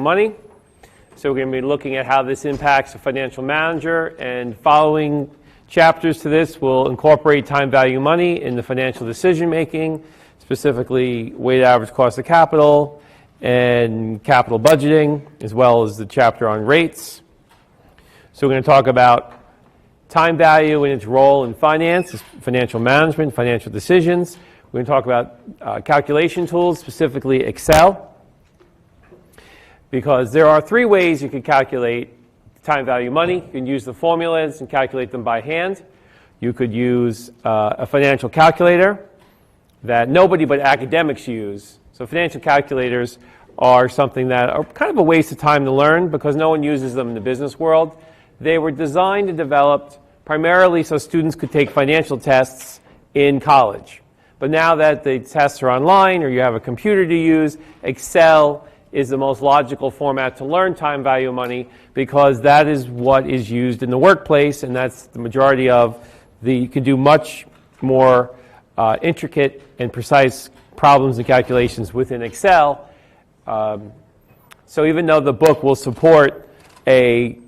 money. So we're going to be looking at how this impacts a financial manager, and following chapters to this will incorporate time value money in the financial decision making, specifically weighted average cost of capital and capital budgeting, as well as the chapter on rates. So we're going to talk about time value and its role in finance, financial management, financial decisions. We're going to talk about calculation tools, specifically Excel, because there are three ways you can calculate time value money. You can use the formulas and calculate them by hand. You could use a financial calculator that nobody but academics use. So financial calculators are something that are kind of a waste of time to learn because no one uses them in the business world. They were designed and developed primarily so students could take financial tests in college. But now that the tests are online or you have a computer to use, Excel is the most logical format to learn time value money because that is what is used in the workplace, and that's the majority of you can do much more intricate and precise problems and calculations within Excel. So even though the book will support a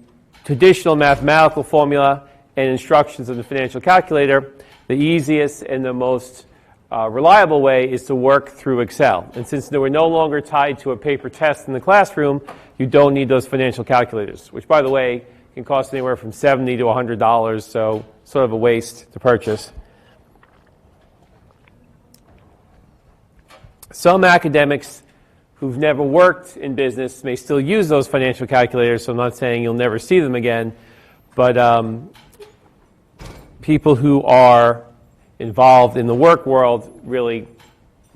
traditional mathematical formula and instructions of the financial calculator, the easiest and the most reliable way is to work through Excel. And since they were no longer tied to a paper test in the classroom, you don't need those financial calculators, which, by the way, can cost anywhere from $70 to $100, so sort of a waste to purchase. Some academics who've never worked in business may still use those financial calculators, so I'm not saying you'll never see them again, but people who are involved in the work world really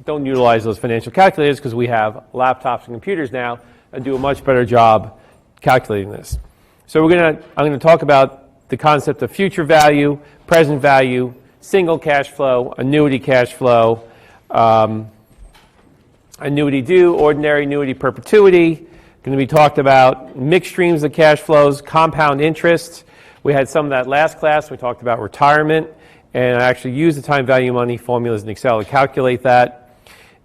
don't utilize those financial calculators because we have laptops and computers now and do a much better job calculating this. So I'm going to talk about the concept of future value, present value, single cash flow, annuity cash flow, annuity due, ordinary annuity perpetuity. Going to be talked about mixed streams of cash flows, compound interest. We had some of that last class. We talked about retirement, and I actually used the time value money formulas in Excel to calculate that.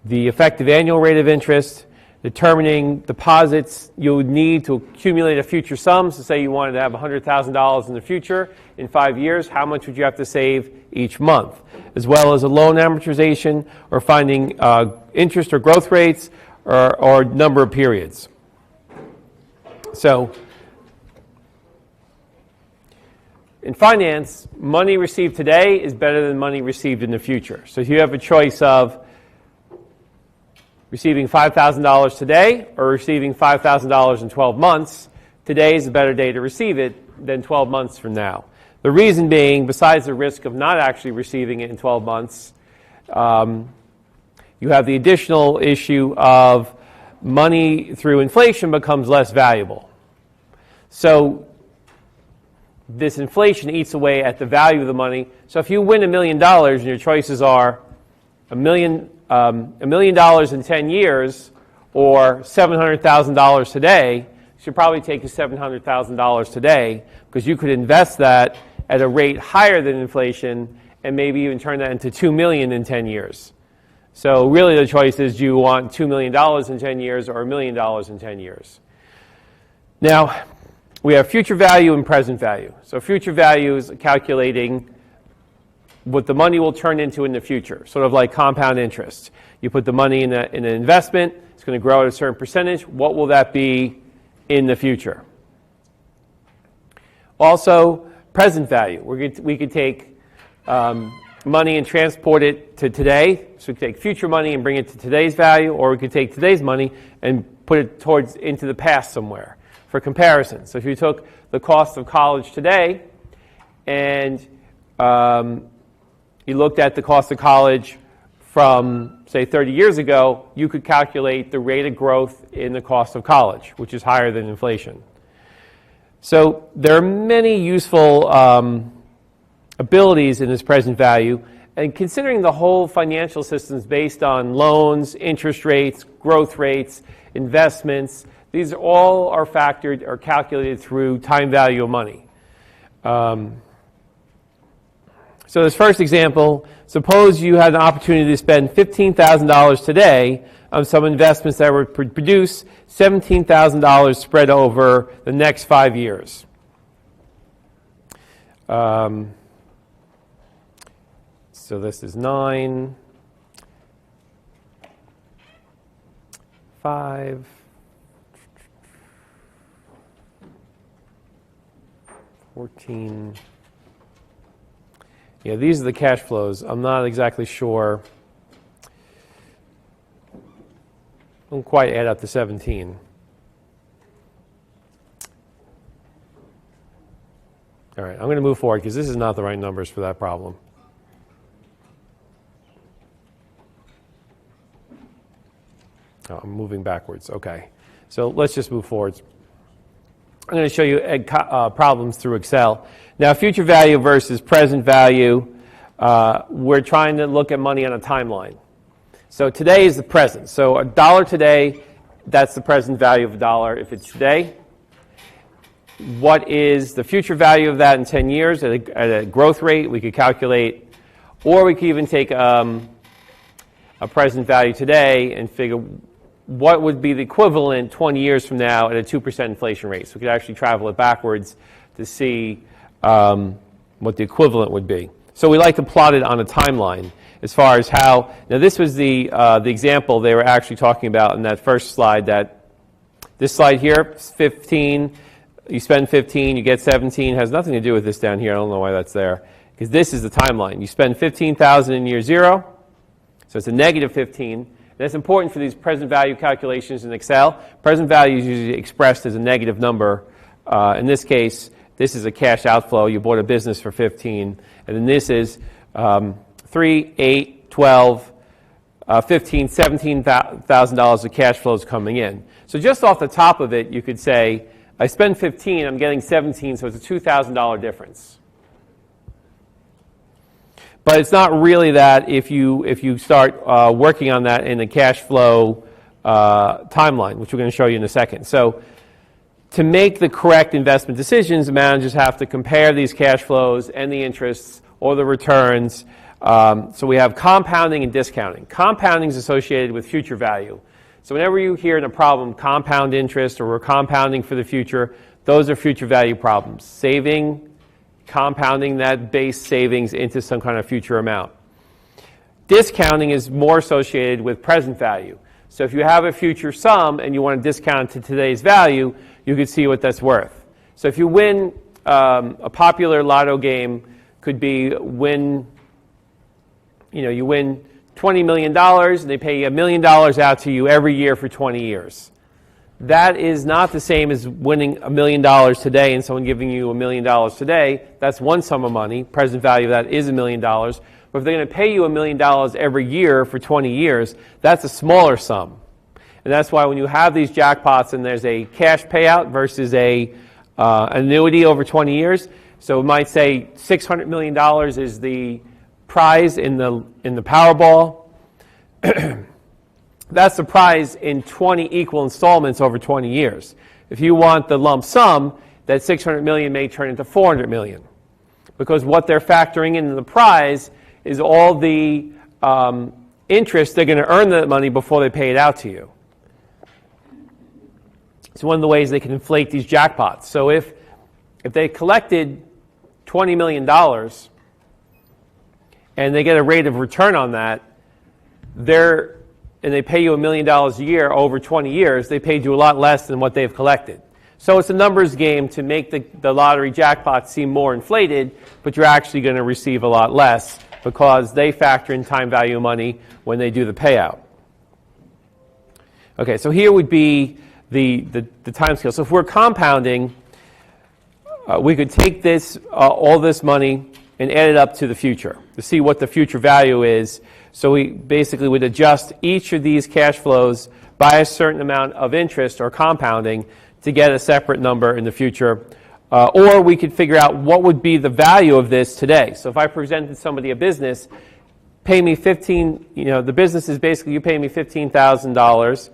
The effective annual rate of interest, determining deposits you would need to accumulate a future sum. So say you wanted to have $100,000 in the future in 5 years, how much would you have to save each month? As well as a loan amortization or finding interest or growth rates or number of periods. So in finance, money received today is better than money received in the future. So if you have a choice of receiving $5,000 today or receiving $5,000 in 12 months, today is a better day to receive it than 12 months from now. The reason being, besides the risk of not actually receiving it in 12 months, you have the additional issue of money through inflation becomes less valuable. So this inflation eats away at the value of the money. So if you win $1 million and your choices are $1 million in 10 years or $700,000 today, you should probably take the $700,000 today because you could invest that at a rate higher than inflation and maybe even turn that into $2 million in 10 years. So really the choice is, do you want $2 million in 10 years or $1 million in 10 years? Now, we have future value and present value. So future value is calculating what the money will turn into in the future, sort of like compound interest. You put the money in an investment, it's going to grow at a certain percentage. What will that be in the future? Also, present value. We could take money and transport it to today. So we could take future money and bring it to today's value, or we could take today's money and put it into the past somewhere for comparison. So if you took the cost of college today and you looked at the cost of college from, say, 30 years ago, you could calculate the rate of growth in the cost of college, which is higher than inflation. So there are many useful abilities in this present value, and considering the whole financial system is based on loans, interest rates, growth rates, investments, these all are factored or calculated through time value of money. So this first example, suppose you had an opportunity to spend $15,000 today on some investments that would produce $17,000 spread over the next 5 years. So this is 9, 5, 14. Yeah, these are the cash flows. I'm not exactly sure. Don't quite add up to 17. All right, I'm going to move forward because this is not the right numbers for that problem. Oh, I'm moving backwards. Okay, so let's just move forward. I'm going to show you problems through Excel. Now, future value versus present value, we're trying to look at money on a timeline. So today is the present. So $1 today, that's the present value of $1 if it's today. What is the future value of that in 10 years at a growth rate? We could calculate, or we could even take a present value today and figure what would be the equivalent 20 years from now at a 2% inflation rate. So we could actually travel it backwards to see what the equivalent would be. So we like to plot it on a timeline as far as how, now this was the example they were actually talking about in that first slide, that this slide here, 15, you spend 15, you get 17, has nothing to do with this down here. I don't know why that's there, because this is the timeline. You spend 15,000 in year 0, so it's a negative 15. And that's important for these present value calculations in Excel. Present value is usually expressed as a negative number. In this case, this is a cash outflow. You bought a business for 15, and then this is 3, 8, 12, 15, $17,000 of cash flows coming in. So just off the top of it, you could say, I spend 15, I'm getting 17, so it's a $2,000 difference. But it's not really that if you start working on that in the cash flow timeline, which we're going to show you in a second. So to make the correct investment decisions, the managers have to compare these cash flows and the interests or the returns. So we have compounding and discounting. Compounding is associated with future value. So whenever you hear in a problem compound interest or we're compounding for the future, those are future value problems. Saving, compounding that base savings into some kind of future amount. Discounting is more associated with present value. So if you have a future sum and you want to discount to today's value, you can see what that's worth. So if you win a popular lotto game, could be you win $20 million and they pay $1 million out to you every year for 20 years. That is not the same as winning $1 million today and someone giving you $1 million today. That's one sum of money. Present value of that is $1 million. But if they're going to pay you $1 million every year for 20 years, that's a smaller sum. And that's why when you have these jackpots and there's a cash payout versus a annuity over 20 years, so it might say $600 million is the prize in the Powerball. That's the prize in 20 equal installments over 20 years. If you want the lump sum, that $600 million may turn into $400 million. Because what they're factoring in the prize is all the interest they're going to earn that money before they pay it out to you. It's one of the ways they can inflate these jackpots. So if they collected $20 million and they get a rate of return on that, and they pay you $1 million a year over 20 years, they paid you a lot less than what they've collected. So it's a numbers game to make the lottery jackpot seem more inflated, but you're actually going to receive a lot less because they factor in time value of money when they do the payout. Okay, so here would be the time scale. So if we're compounding, we could take this all this money and add it up to the future to see what the future value is. So we basically would adjust each of these cash flows by a certain amount of interest or compounding to get a separate number in the future. Or we could figure out what would be the value of this today. So if I presented somebody a business, pay me the business is basically you pay me $15,000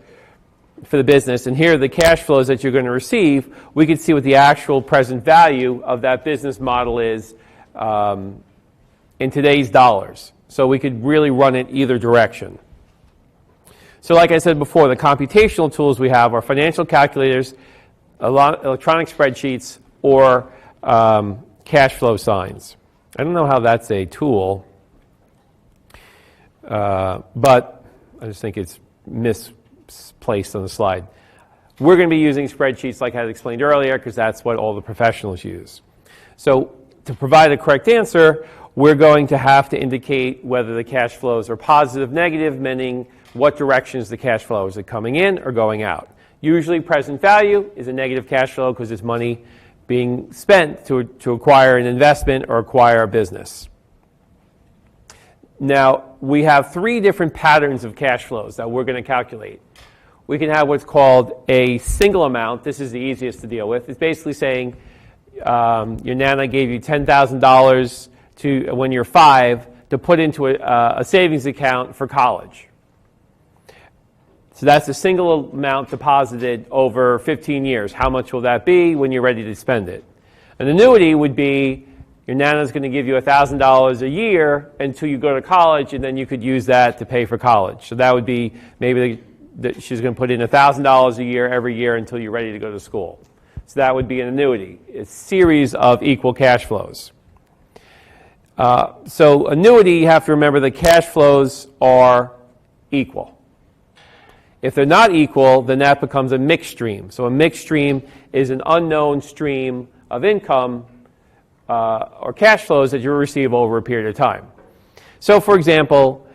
for the business, and here are the cash flows that you're going to receive. We could see what the actual present value of that business model is in today's dollars. So we could really run it either direction. So like I said before, the computational tools we have are financial calculators, electronic spreadsheets, or cash flow signs. I don't know how that's a tool, but I just think it's misplaced on the slide. We're going to be using spreadsheets like I had explained earlier because that's what all the professionals use. So to provide a correct answer, we're going to have to indicate whether the cash flows are positive, negative, meaning what direction is the cash flow? Is it coming in or going out? Usually present value is a negative cash flow because it's money being spent to acquire an investment or acquire a business. Now, we have three different patterns of cash flows that we're going to calculate. We can have what's called a single amount. This is the easiest to deal with. It's basically saying your Nana gave you $10,000 to when you're 5 to put into a savings account for college. So that's a single amount deposited over 15 years. How much will that be when you're ready to spend it? An annuity would be your Nana's going to give you $1,000 a year until you go to college, and then you could use that to pay for college. So that would be maybe she's going to put in $1,000 a year every year until you're ready to go to school. So that would be an annuity, a series of equal cash flows. So annuity, you have to remember the cash flows are equal. If they're not equal, then that becomes a mixed stream. So a mixed stream is an unknown stream of income or cash flows that you receive over a period of time. So for example,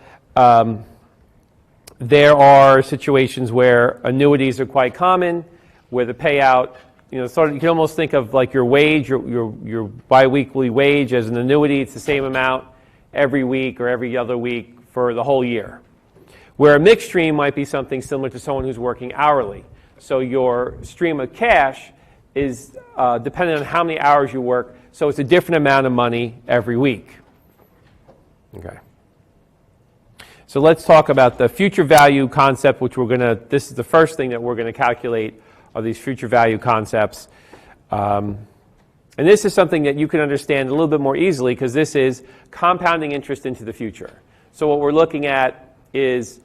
there are situations where annuities are quite common, where the payout, sort of, you can almost think of like your wage, your biweekly wage as an annuity. It's the same amount every week or every other week for the whole year. Where a mixed stream might be something similar to someone who's working hourly. So your stream of cash is dependent on how many hours you work, so it's a different amount of money every week. Okay. So let's talk about the future value concept, which this is the first thing that we're going to calculate, are these future value concepts. And this is something that you can understand a little bit more easily because this is compounding interest into the future. So what we're looking at is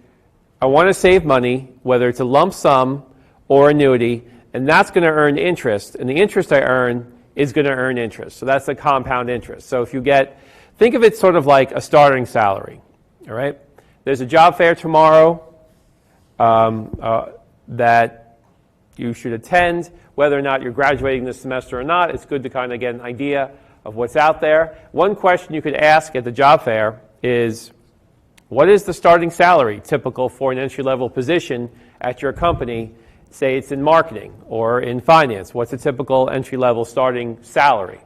I want to save money, whether it's a lump sum or annuity, and that's going to earn interest, and the interest I earn is going to earn interest. So that's the compound interest. So if you think of it sort of like a starting salary, all right? There's a job fair tomorrow that you should attend. Whether or not you're graduating this semester or not, it's good to kind of get an idea of what's out there. One question you could ask at the job fair is, what is the starting salary typical for an entry-level position at your company? Say it's in marketing or in finance. What's a typical entry-level starting salary?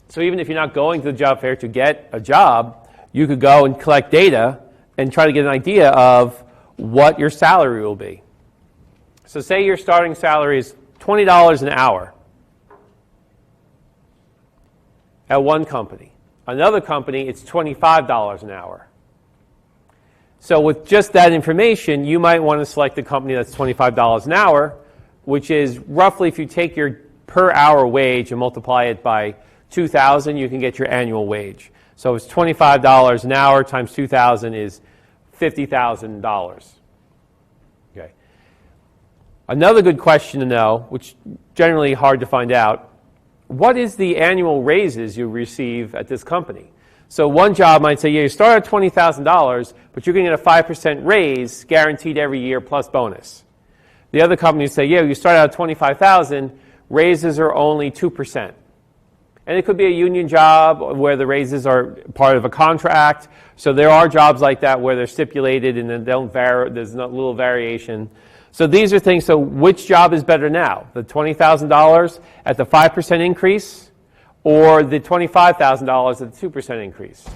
So even if you're not going to the job fair to get a job, you could go and collect data and try to get an idea of what your salary will be. So say your starting salary is $20 an hour at one company. Another company, it's $25 an hour. So with just that information, you might want to select a company that's $25 an hour, which is roughly, if you take your per hour wage and multiply it by 2,000, you can get your annual wage. So it's $25 an hour times 2,000 is $50,000. Okay. Another good question to know, which generally hard to find out, what is the annual raises you receive at this company? So one job might say, yeah, you start at $20,000, but you're going to get a 5% raise guaranteed every year plus bonus. The other companies say, yeah, you start out at $25,000, raises are only 2%. And it could be a union job where the raises are part of a contract. So there are jobs like that where they're stipulated and then there's a little variation. So these are things, so which job is better now? The $20,000 at the 5% increase or the $25,000 at the 2% increase?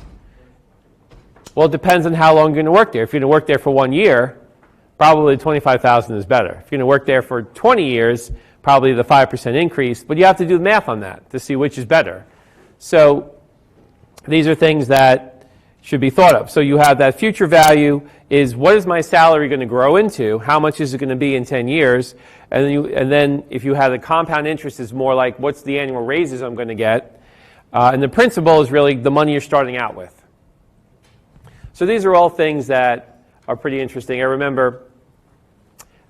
Well, it depends on how long you're going to work there. If you're going to work there for 1 year, probably $25,000 is better. If you're going to work there for 20 years, probably the 5% increase. But you have to do the math on that to see which is better. So these are things that should be thought of. So you have that future value is, what is my salary going to grow into? How much is it going to be in 10 years? And then if you have the compound interest, is more like, what's the annual raises I'm going to get? And the principal is really the money you're starting out with. So these are all things that are pretty interesting. I remember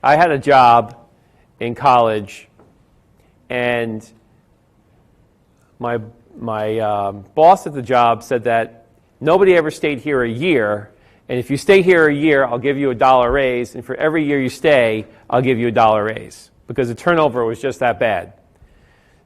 I had a job in college, and my boss at the job said that nobody ever stayed here a year, and if you stay here a year, I'll give you $1 raise, and for every year you stay, I'll give you $1 raise, because the turnover was just that bad.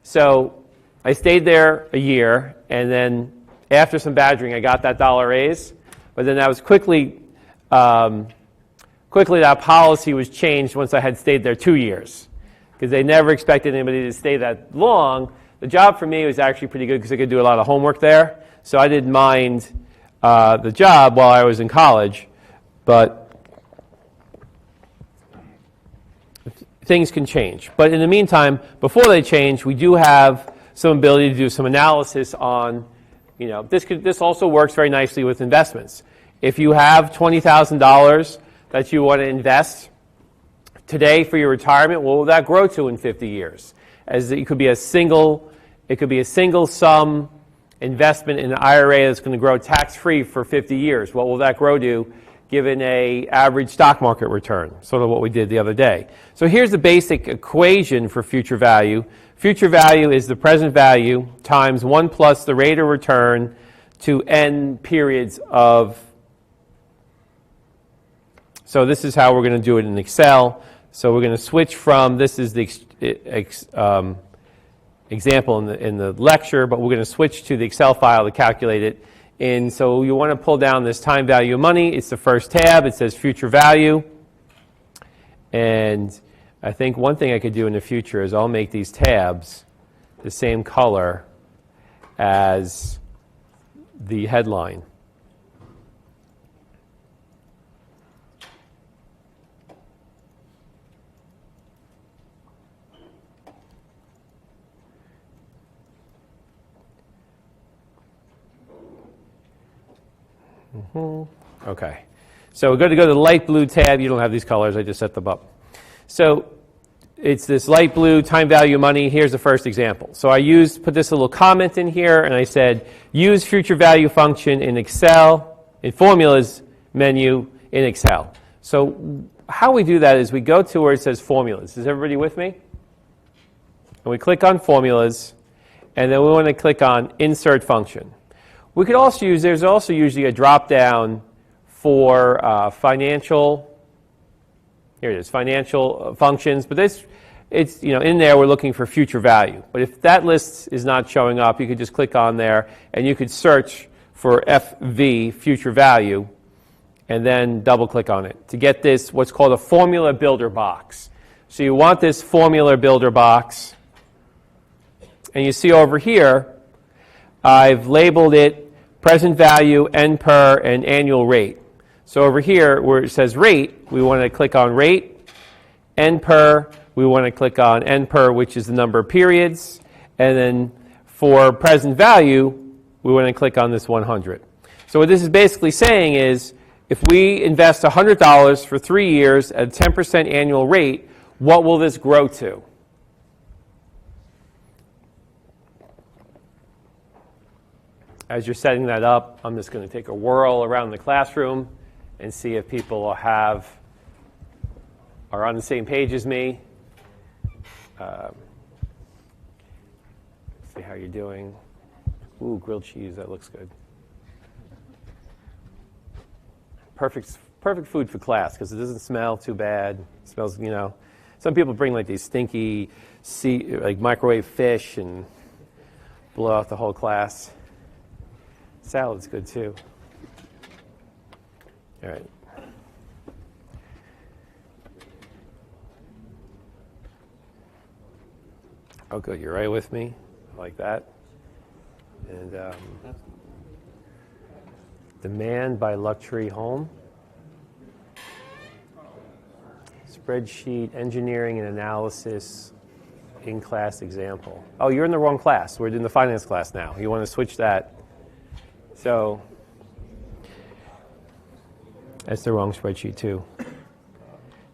So I stayed there a year, and then after some badgering, I got that $1 raise, but then that was quickly that policy was changed once I had stayed there 2 years, because they never expected anybody to stay that long. The job for me was actually pretty good because I could do a lot of homework there, so I didn't mind the job while I was in college, but things can change. But in the meantime, before they change, we do have some ability to do some analysis on, this also works very nicely with investments. If you have $20,000 that you want to invest today for your retirement, what will that grow to in 50 years? As it could be a single sum investment in an IRA that's going to grow tax-free for 50 years. What will that grow to given an average stock market return? Sort of what we did the other day. So here's the basic equation for future value. Future value is the present value times 1 plus the rate of return to n periods of. So this is how we're going to do it in Excel. So we're going to switch from, this is the example in the lecture, but we're going to switch to the Excel file to calculate it. And so you want to pull down this time value of money. It's the first tab. It says future value. And I think one thing I could do in the future is I'll make these tabs the same color as the headline. Okay, so we're going to go to the light blue tab. You don't have these colors. I just set them up. So it's this light blue time value money. Here's the first example. So I put this little comment in here, and I said, use future value function in Excel, in formulas menu in Excel. So how we do that is we go to where it says formulas. Is everybody with me? And we click on formulas, and then we want to click on insert function. We could also use, there's also usually a drop down for financial, here it is, financial functions, but it's in there we're looking for future value. But if that list is not showing up, you could just click on there and you could search for FV, future value, and then double click on it to get this, what's called a formula builder box. So you want this formula builder box, and you see over here, I've labeled it present value, N per, and annual rate. So over here, where it says rate, we want to click on rate. N per, we want to click on N per, which is the number of periods. And then for present value, we want to click on this 100. So what this is basically saying is, if we invest $100 for 3 years at a 10% annual rate, what will this grow to? As you're setting that up, I'm just going to take a whirl around the classroom and see if people are on the same page as me. See how you're doing. Ooh, grilled cheese, that looks good. Perfect food for class because it doesn't smell too bad. It smells, some people bring like these stinky like microwave fish and blow out the whole class. Salad's good too. All right. Oh, good. You're right with me. I like that. And demand by luxury home. Spreadsheet, engineering and analysis, in-class example. Oh, you're in the wrong class. We're in the finance class now. You want to switch that. So that's the wrong spreadsheet too.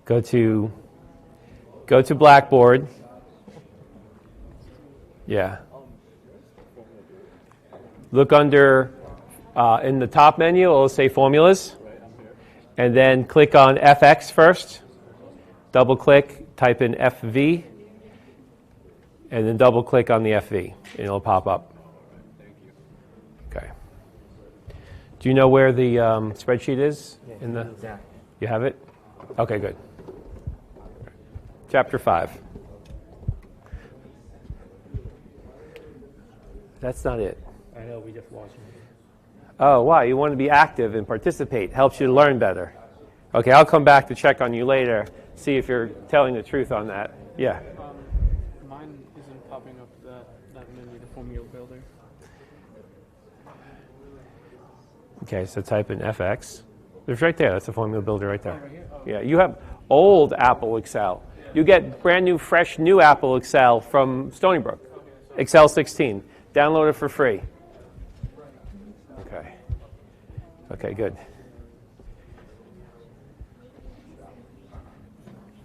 Go to Blackboard. Yeah. look under, in the top menu, it'll say Formulas. And then click on FX first. Double click, type in FV. And then double click on the FV, and it'll pop up. Okay. Do you know where the spreadsheet is? In the. You have it? Okay, good. Chapter 5. That's not it. I know, we just watched it. Oh, why? You want to be active and participate. Helps you to learn better. Okay, I'll come back to check on you later, see if you're telling the truth on that. Yeah. Mine isn't popping up that menu, the formula builder. Okay, so type in FX. It's right there. That's the formula builder right there. Yeah, you have old Apple Excel. You get brand new, fresh, new Apple Excel from Stony Brook. Excel 16. Download it for free. Okay. Okay, good.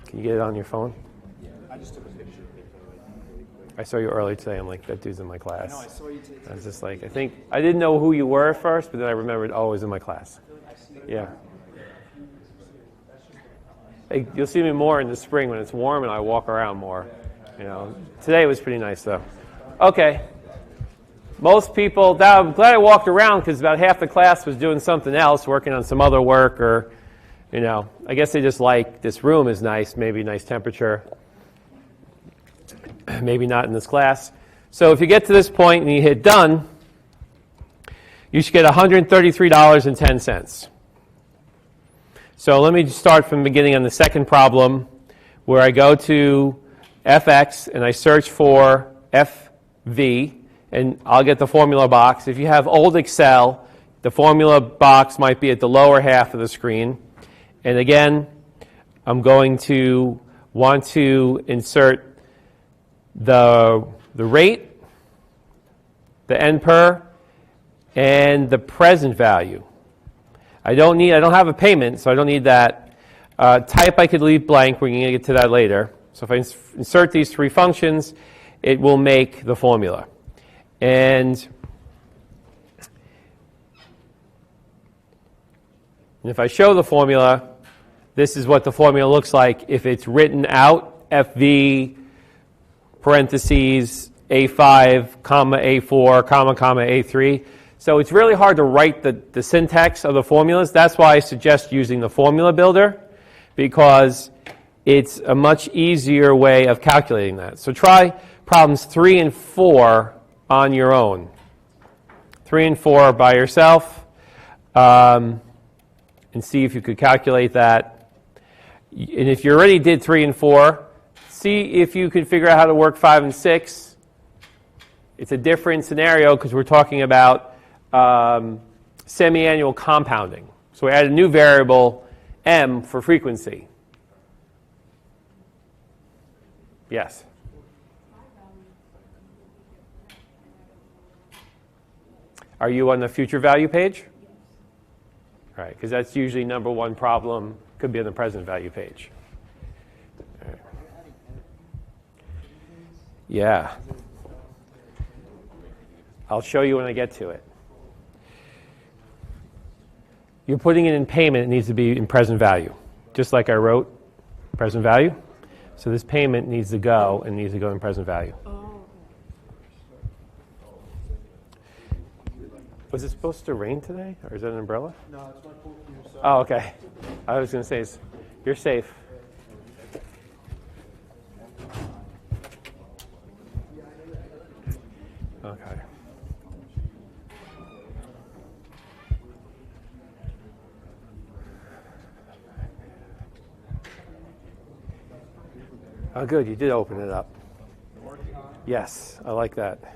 Can you get it on your phone? Yeah, I just took a picture. I saw you earlier today. I'm like, that dude's in my class. I know, I saw you today. I was just like, I didn't know who you were at first, but then I remembered, oh, he's in my class. Yeah. Hey, you'll see me more in the spring when it's warm and I walk around more. You know, today was pretty nice though. Okay. Most people, I'm glad I walked around because about half the class was doing something else, working on some other work, or, you know, I guess they just like this room is nice, maybe nice temperature. Maybe not in this class. So if you get to this point and you hit done, you should get $133.10. So let me start from the beginning on the second problem, where I go to FX and I search for FV, and I'll get the formula box. If you have old Excel, the formula box might be at the lower half of the screen. And again, I'm going to want to insert the rate, the N per, and the present value. I don't have a payment, so I don't need that. Type I could leave blank. We're going to get to that later. So if I insert these three functions, it will make the formula. And if I show the formula, this is what the formula looks like if it's written out, FV, parentheses, A5, comma, A4, comma, A3. So it's really hard to write the syntax of the formulas. That's why I suggest using the formula builder, because it's a much easier way of calculating that. So try problems 3 and 4 on your own. 3 and 4 by yourself, and see if you could calculate that. And if you already did 3 and 4, see if you could figure out how to work 5 and 6. It's a different scenario because we're talking about semiannual compounding. So we add a new variable, M, for frequency. Yes? Are you on the future value page? All right, because that's usually number one problem. Could be on the present value page. All right. Yeah. I'll show you when I get to it. You're putting it in payment, it needs to be in present value. Just like I wrote present value. So this payment needs to go and needs to go in present value. Was it supposed to rain today, or is that an umbrella? No, it's my fault for your side. Oh, okay. I was going to say, you're safe. Okay. Oh, good. You did open it up. Yes, I like that.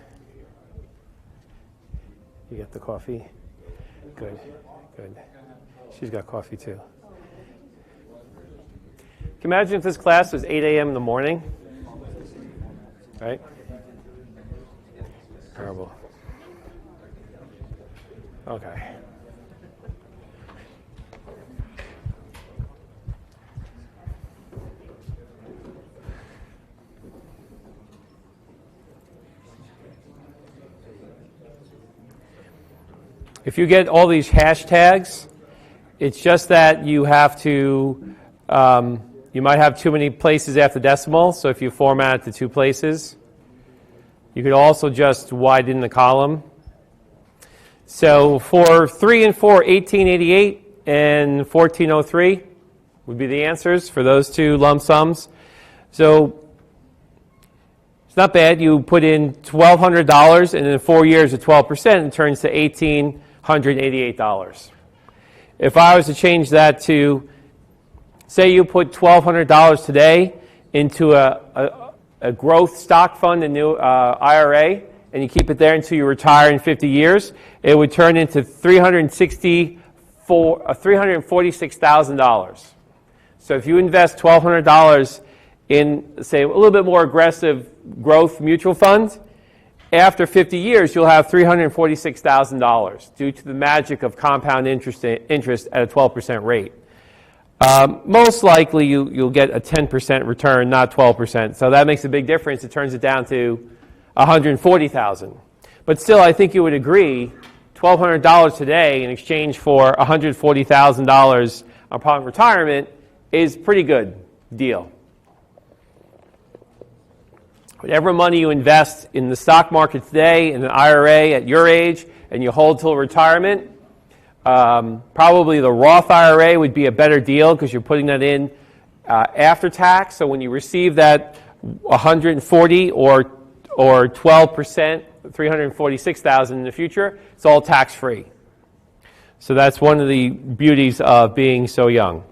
You got the coffee? Good, good. She's got coffee too. Can you imagine if this class was 8 a.m. in the morning? Right? Terrible. Okay. If you get all these hashtags, it's just that you have to, you might have too many places after decimal, so if you format it to 2 places, you could also just widen the column. So for 3 and 4, 1888 and 1403 would be the answers for those 2 lump sums. So it's not bad. You put in $1,200 and in 4 years at 12%, it turns to $1,888. If I was to change that to, say you put $1,200 today into a growth stock fund, a new IRA, and you keep it there until you retire in 50 years, it would turn into $346,000. So if you invest $1,200 in, say, a little bit more aggressive growth mutual fund, after 50 years, you'll have $346,000 due to the magic of compound interest at a 12% rate. Most likely, you'll get a 10% return, not 12%. So that makes a big difference. It turns it down to $140,000. But still, I think you would agree, $1,200 today in exchange for $140,000 upon retirement is a pretty good deal. Whatever money you invest in the stock market today, in an IRA at your age, and you hold till retirement, probably the Roth IRA would be a better deal because you're putting that in after tax. So when you receive that 140 or 12%, 346,000 in the future, it's all tax-free. So that's one of the beauties of being so young.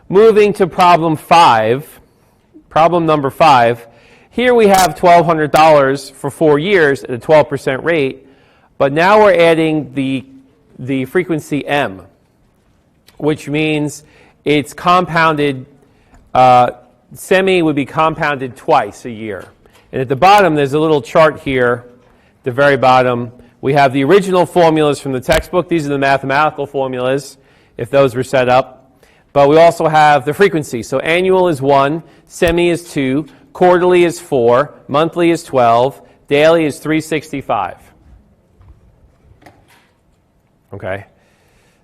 Moving to problem 5, problem number 5. Here we have $1,200 for 4 years at a 12% rate, but now we're adding the frequency M, which means it's compounded, semi would be compounded twice a year. And at the bottom, there's a little chart here, at the very bottom. We have the original formulas from the textbook. These are the mathematical formulas, if those were set up. But we also have the frequency. So annual is 1, semi is 2, quarterly is 4, monthly is 12, daily is 365. Okay?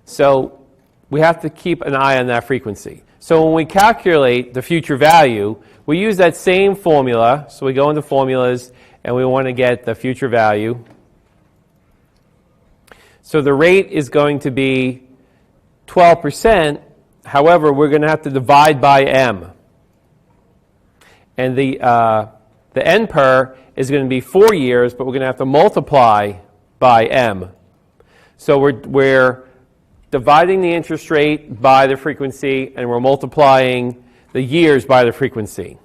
So we have to keep an eye on that frequency. So when we calculate the future value, we use that same formula. So we go into formulas and we want to get the future value. So the rate is going to be 12%. However, we're going to have to divide by M. And the N per is going to be 4 years, but we're going to have to multiply by M. So we're dividing the interest rate by the frequency, and we're multiplying the years by the frequency.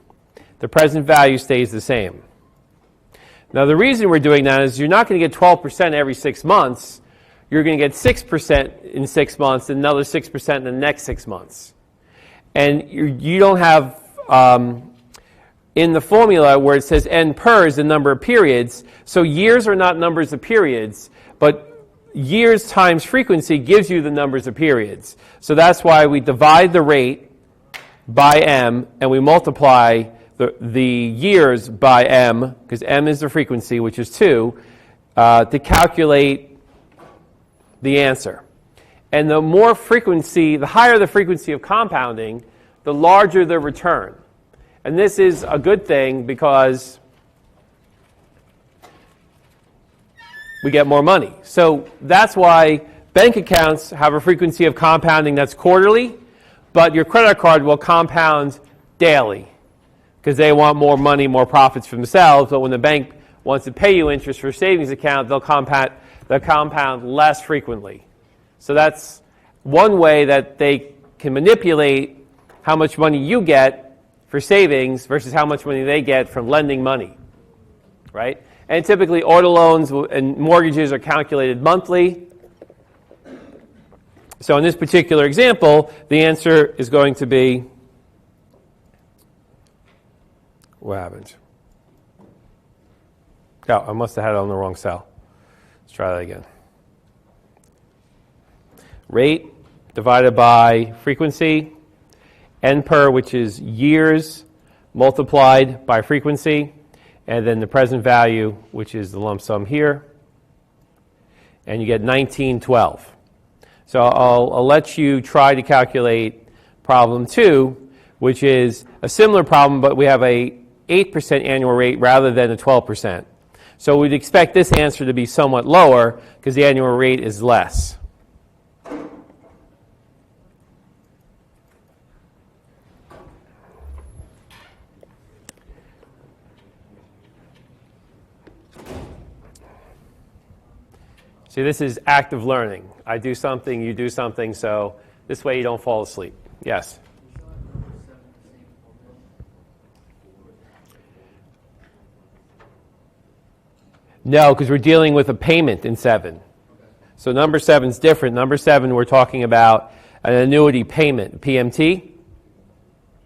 The present value stays the same. Now, the reason we're doing that is you're not going to get 12% every 6 months. You're going to get 6% in 6 months and another 6% in the next 6 months. And you don't have... in the formula where it says N per is the number of periods, so years are not numbers of periods, but years times frequency gives you the numbers of periods. So that's why we divide the rate by M and we multiply the years by M, because M is the frequency, which is 2, to calculate the answer. And the more frequency, the higher the frequency of compounding, the larger the return. And this is a good thing because we get more money. So that's why bank accounts have a frequency of compounding that's quarterly, but your credit card will compound daily because they want more money, more profits for themselves. But when the bank wants to pay you interest for a savings account, they'll compound less frequently. So that's one way that they can manipulate how much money you get for savings versus how much money they get from lending money, right? And typically auto loans and mortgages are calculated monthly. So in this particular example, the answer is going to be, what happened? Oh, I must have had it on the wrong cell. Let's try that again. Rate divided by frequency. N per, which is years multiplied by frequency, and then the present value, which is the lump sum here. and you get 1912. So I'll let you try to calculate problem 2, which is a similar problem, but we have a 8% annual rate rather than a 12%. So we'd expect this answer to be somewhat lower because the annual rate is less. See, this is active learning. I do something, you do something, so this way you don't fall asleep. Yes? No, because we're dealing with a payment in 7. So number 7 is different. Number 7, we're talking about an annuity payment, PMT.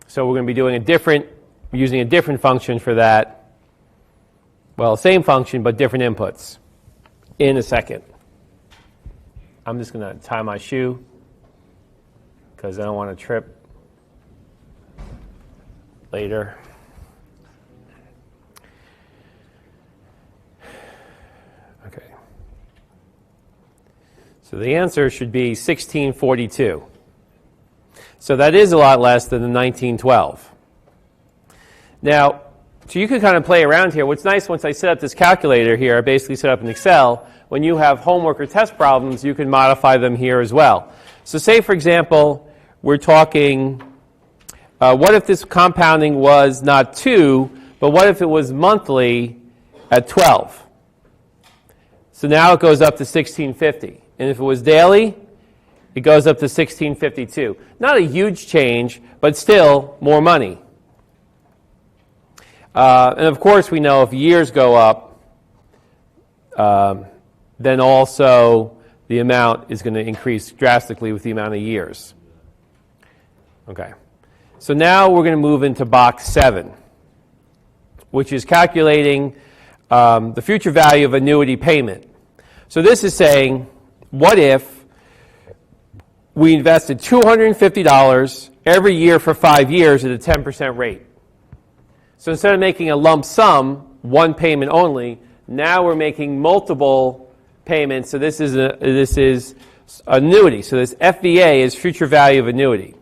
So we're going to be doing using a different function for that. Well, same function, but different inputs in a second. I'm just going to tie my shoe because I don't want to trip later. Okay. So the answer should be 1642. So that is a lot less than the 1912. Now, so you can kind of play around here. What's nice, once I set up this calculator here, I basically set up in Excel, when you have homework or test problems, you can modify them here as well. So say, for example, we're talking, what if this compounding was not 2, but what if it was monthly at 12? So now it goes up to 1650. And if it was daily, it goes up to 1652. Not a huge change, but still more money. And of course, we know if years go up, then also the amount is going to increase drastically with the amount of years. Okay. So now we're going to move into box 7, which is calculating the future value of annuity payment. So this is saying, what if we invested $250 every year for 5 years at a 10% rate? So instead of making a lump sum, one payment only, now we're making multiple payments. So this is annuity. So this FVA is future value of annuity.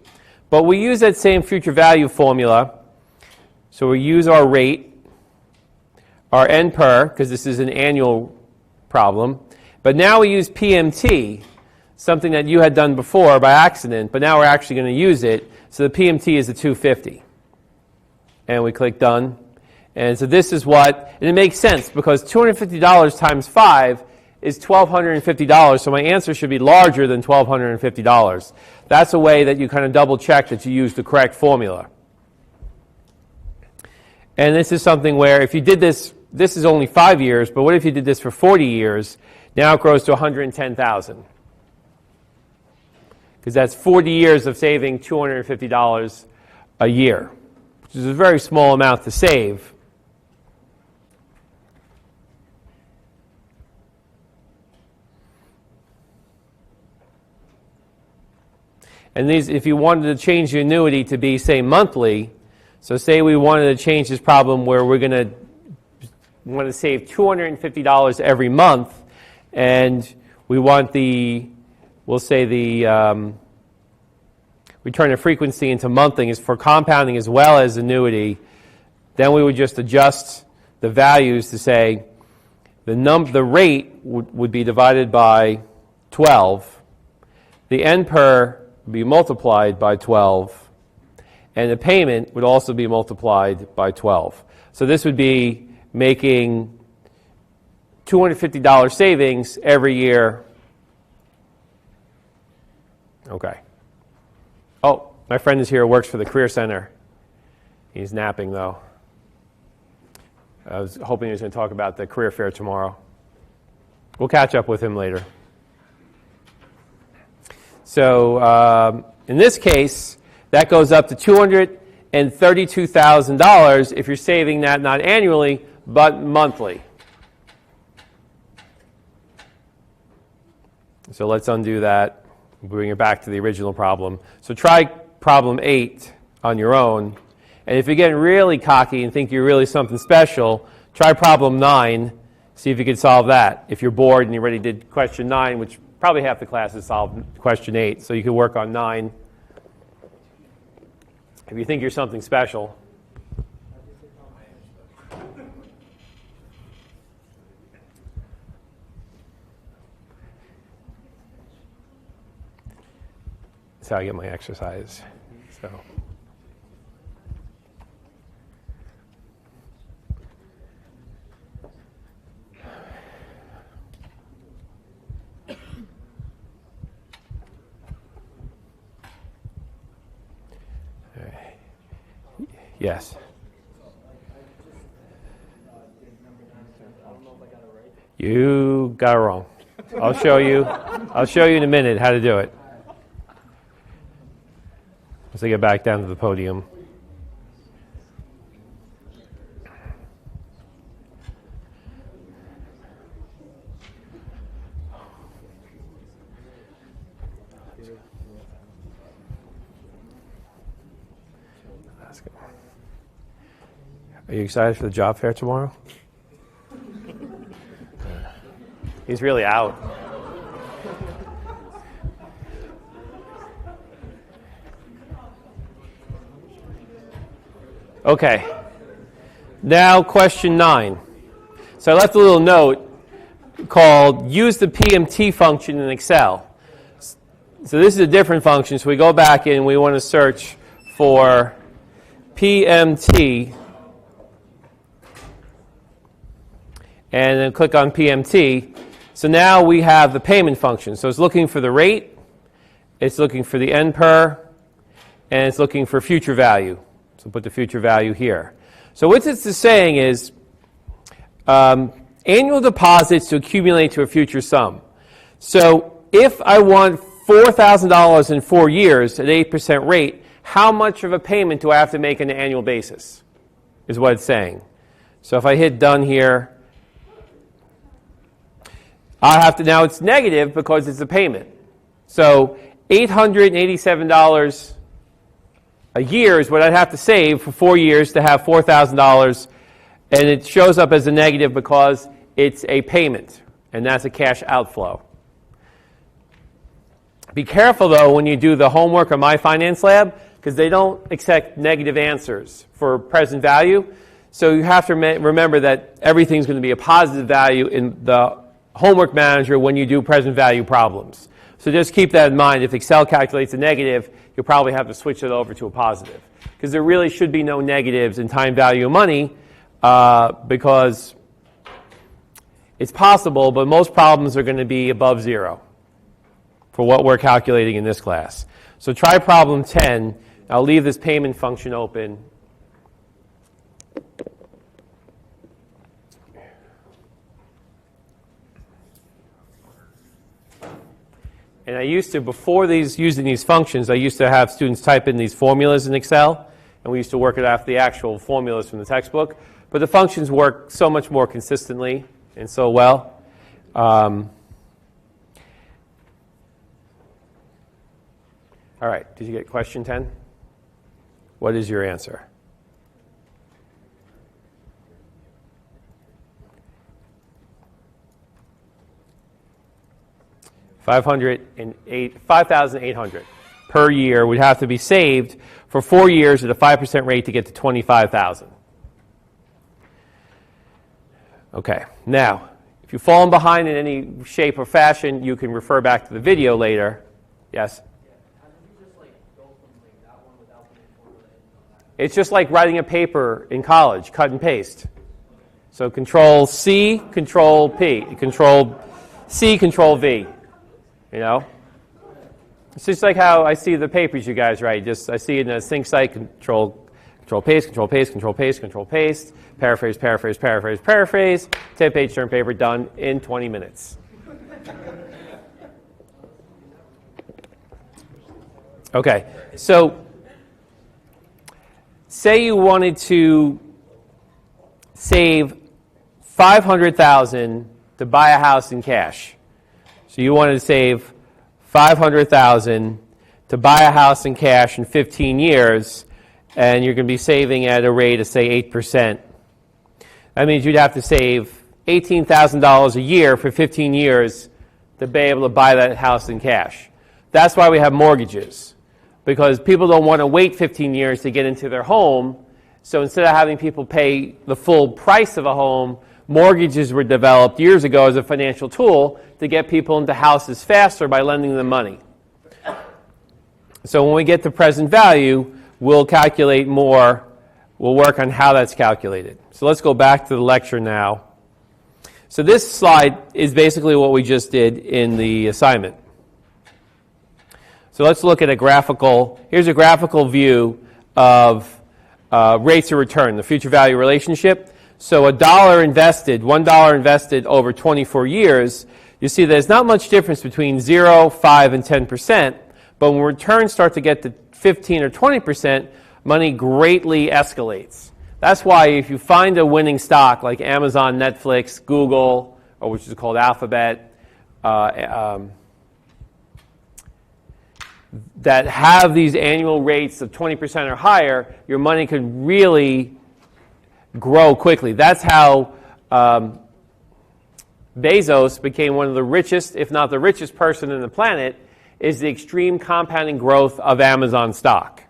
But we use that same future value formula. So we use our rate, our N per, because this is an annual problem. But now we use PMT, something that you had done before by accident, but now we're actually going to use it. So the PMT is the 250. And we click done. And so this is what, and it makes sense because $250 times 5 is $1,250. So my answer should be larger than $1,250. That's a way that you kind of double check that you use the correct formula. And this is something where if you did this is only 5 years, but what if you did this for 40 years? Now it grows to $110,000. Because that's 40 years of saving $250 a year, which is a very small amount to save. And these, if you wanted to change the annuity to be, say, monthly, so say we wanted to change this problem where we're going to want to save $250 every month, and we want we'll say the return of frequency into monthly is for compounding as well as annuity, then we would just adjust the values to say the rate would be divided by 12, the N per would be multiplied by 12, and the payment would also be multiplied by 12. So this would be making $250 savings every year. Okay. Oh, my friend is here, works for the Career Center. He's napping, though. I was hoping he was going to talk about the career fair tomorrow. We'll catch up with him later. So in this case, that goes up to $232,000 if you're saving that not annually, but monthly. So let's undo that. Bring it back to the original problem. So try problem 8 on your own. And if you're getting really cocky and think you're really something special, try problem 9, See if you could solve that. If you're bored and you already did question 9, which probably half the class has solved question 8, so you could work on 9. If you think you're something special. That's how I get my exercise. So. Yes. You got it wrong. I'll show you. I'll show you in a minute how to do it. As I get back down to the podium. Are you excited for the job fair tomorrow? He's really out. Okay. Now question 9. So I left a little note called use the PMT function in Excel. So this is a different function. So we go back and we want to search for PMT. And then click on PMT. So now we have the payment function. So it's looking for the rate, it's looking for the NPER, and it's looking for future value. So put the future value here. So what this is saying is annual deposits to accumulate to a future sum. So if I want $4,000 in 4 years at 8% rate, how much of a payment do I have to make on an annual basis? Is what it's saying. So if I hit done here, I have to, now it's negative because it's a payment. So $887 a year is what I'd have to save for 4 years to have $4,000, and it shows up as a negative because it's a payment, and that's a cash outflow. Be careful, though, when you do the homework on My Finance Lab, because they don't accept negative answers for present value. So you have to remember that everything's going to be a positive value in the homework manager when you do present value problems. So just keep that in mind. If Excel calculates a negative, you'll probably have to switch it over to a positive. Because there really should be no negatives in time value of money because it's possible, but most problems are going to be above 0 for what we're calculating in this class. So try problem 10. I'll leave this payment function open. And I used to, before using these functions, I used to have students type in these formulas in Excel, and we used to work it off the actual formulas from the textbook. But the functions work so much more consistently and so well. All right, did you get question 10? What is your answer? $5,800 per year would have to be saved for 4 years at a 5% rate to get to $25,000. Okay, now, if you've fallen behind in any shape or fashion, you can refer back to the video later. Yes? It's just like writing a paper in college, cut and paste. So Control C, Control P, Control C, Control V. You know, it's just like how I see the papers you guys write. Just I see it in a sync site. Control paste, Control paste, Control paste, Control paste. Paraphrase, paraphrase, paraphrase, paraphrase. 10-page term paper done in 20 minutes. Okay, so say you wanted to save $500,000 to buy a house in cash. So you wanted to save $500,000 to buy a house in cash in 15 years, and you're going to be saving at a rate of, say, 8%. That means you'd have to save $18,000 a year for 15 years to be able to buy that house in cash. That's why we have mortgages, because people don't want to wait 15 years to get into their home. So instead of having people pay the full price of a home, mortgages were developed years ago as a financial tool to get people into houses faster by lending them money. So when we get to present value, we'll calculate more. We'll work on how that's calculated. So let's go back to the lecture now. So this slide is basically what we just did in the assignment. So let's look at a graphical. Here's a graphical view of rates of return, the future value relationship. So $1 invested over 24 years, you see there's not much difference between 0, 5, and 10%, but when returns start to get to 15 or 20%, money greatly escalates. That's why if you find a winning stock like Amazon, Netflix, Google, or which is called Alphabet, that have these annual rates of 20% or higher, your money could really grow quickly. That's how Bezos became one of the richest, if not the richest person on the planet, is the extreme compounding growth of Amazon stock.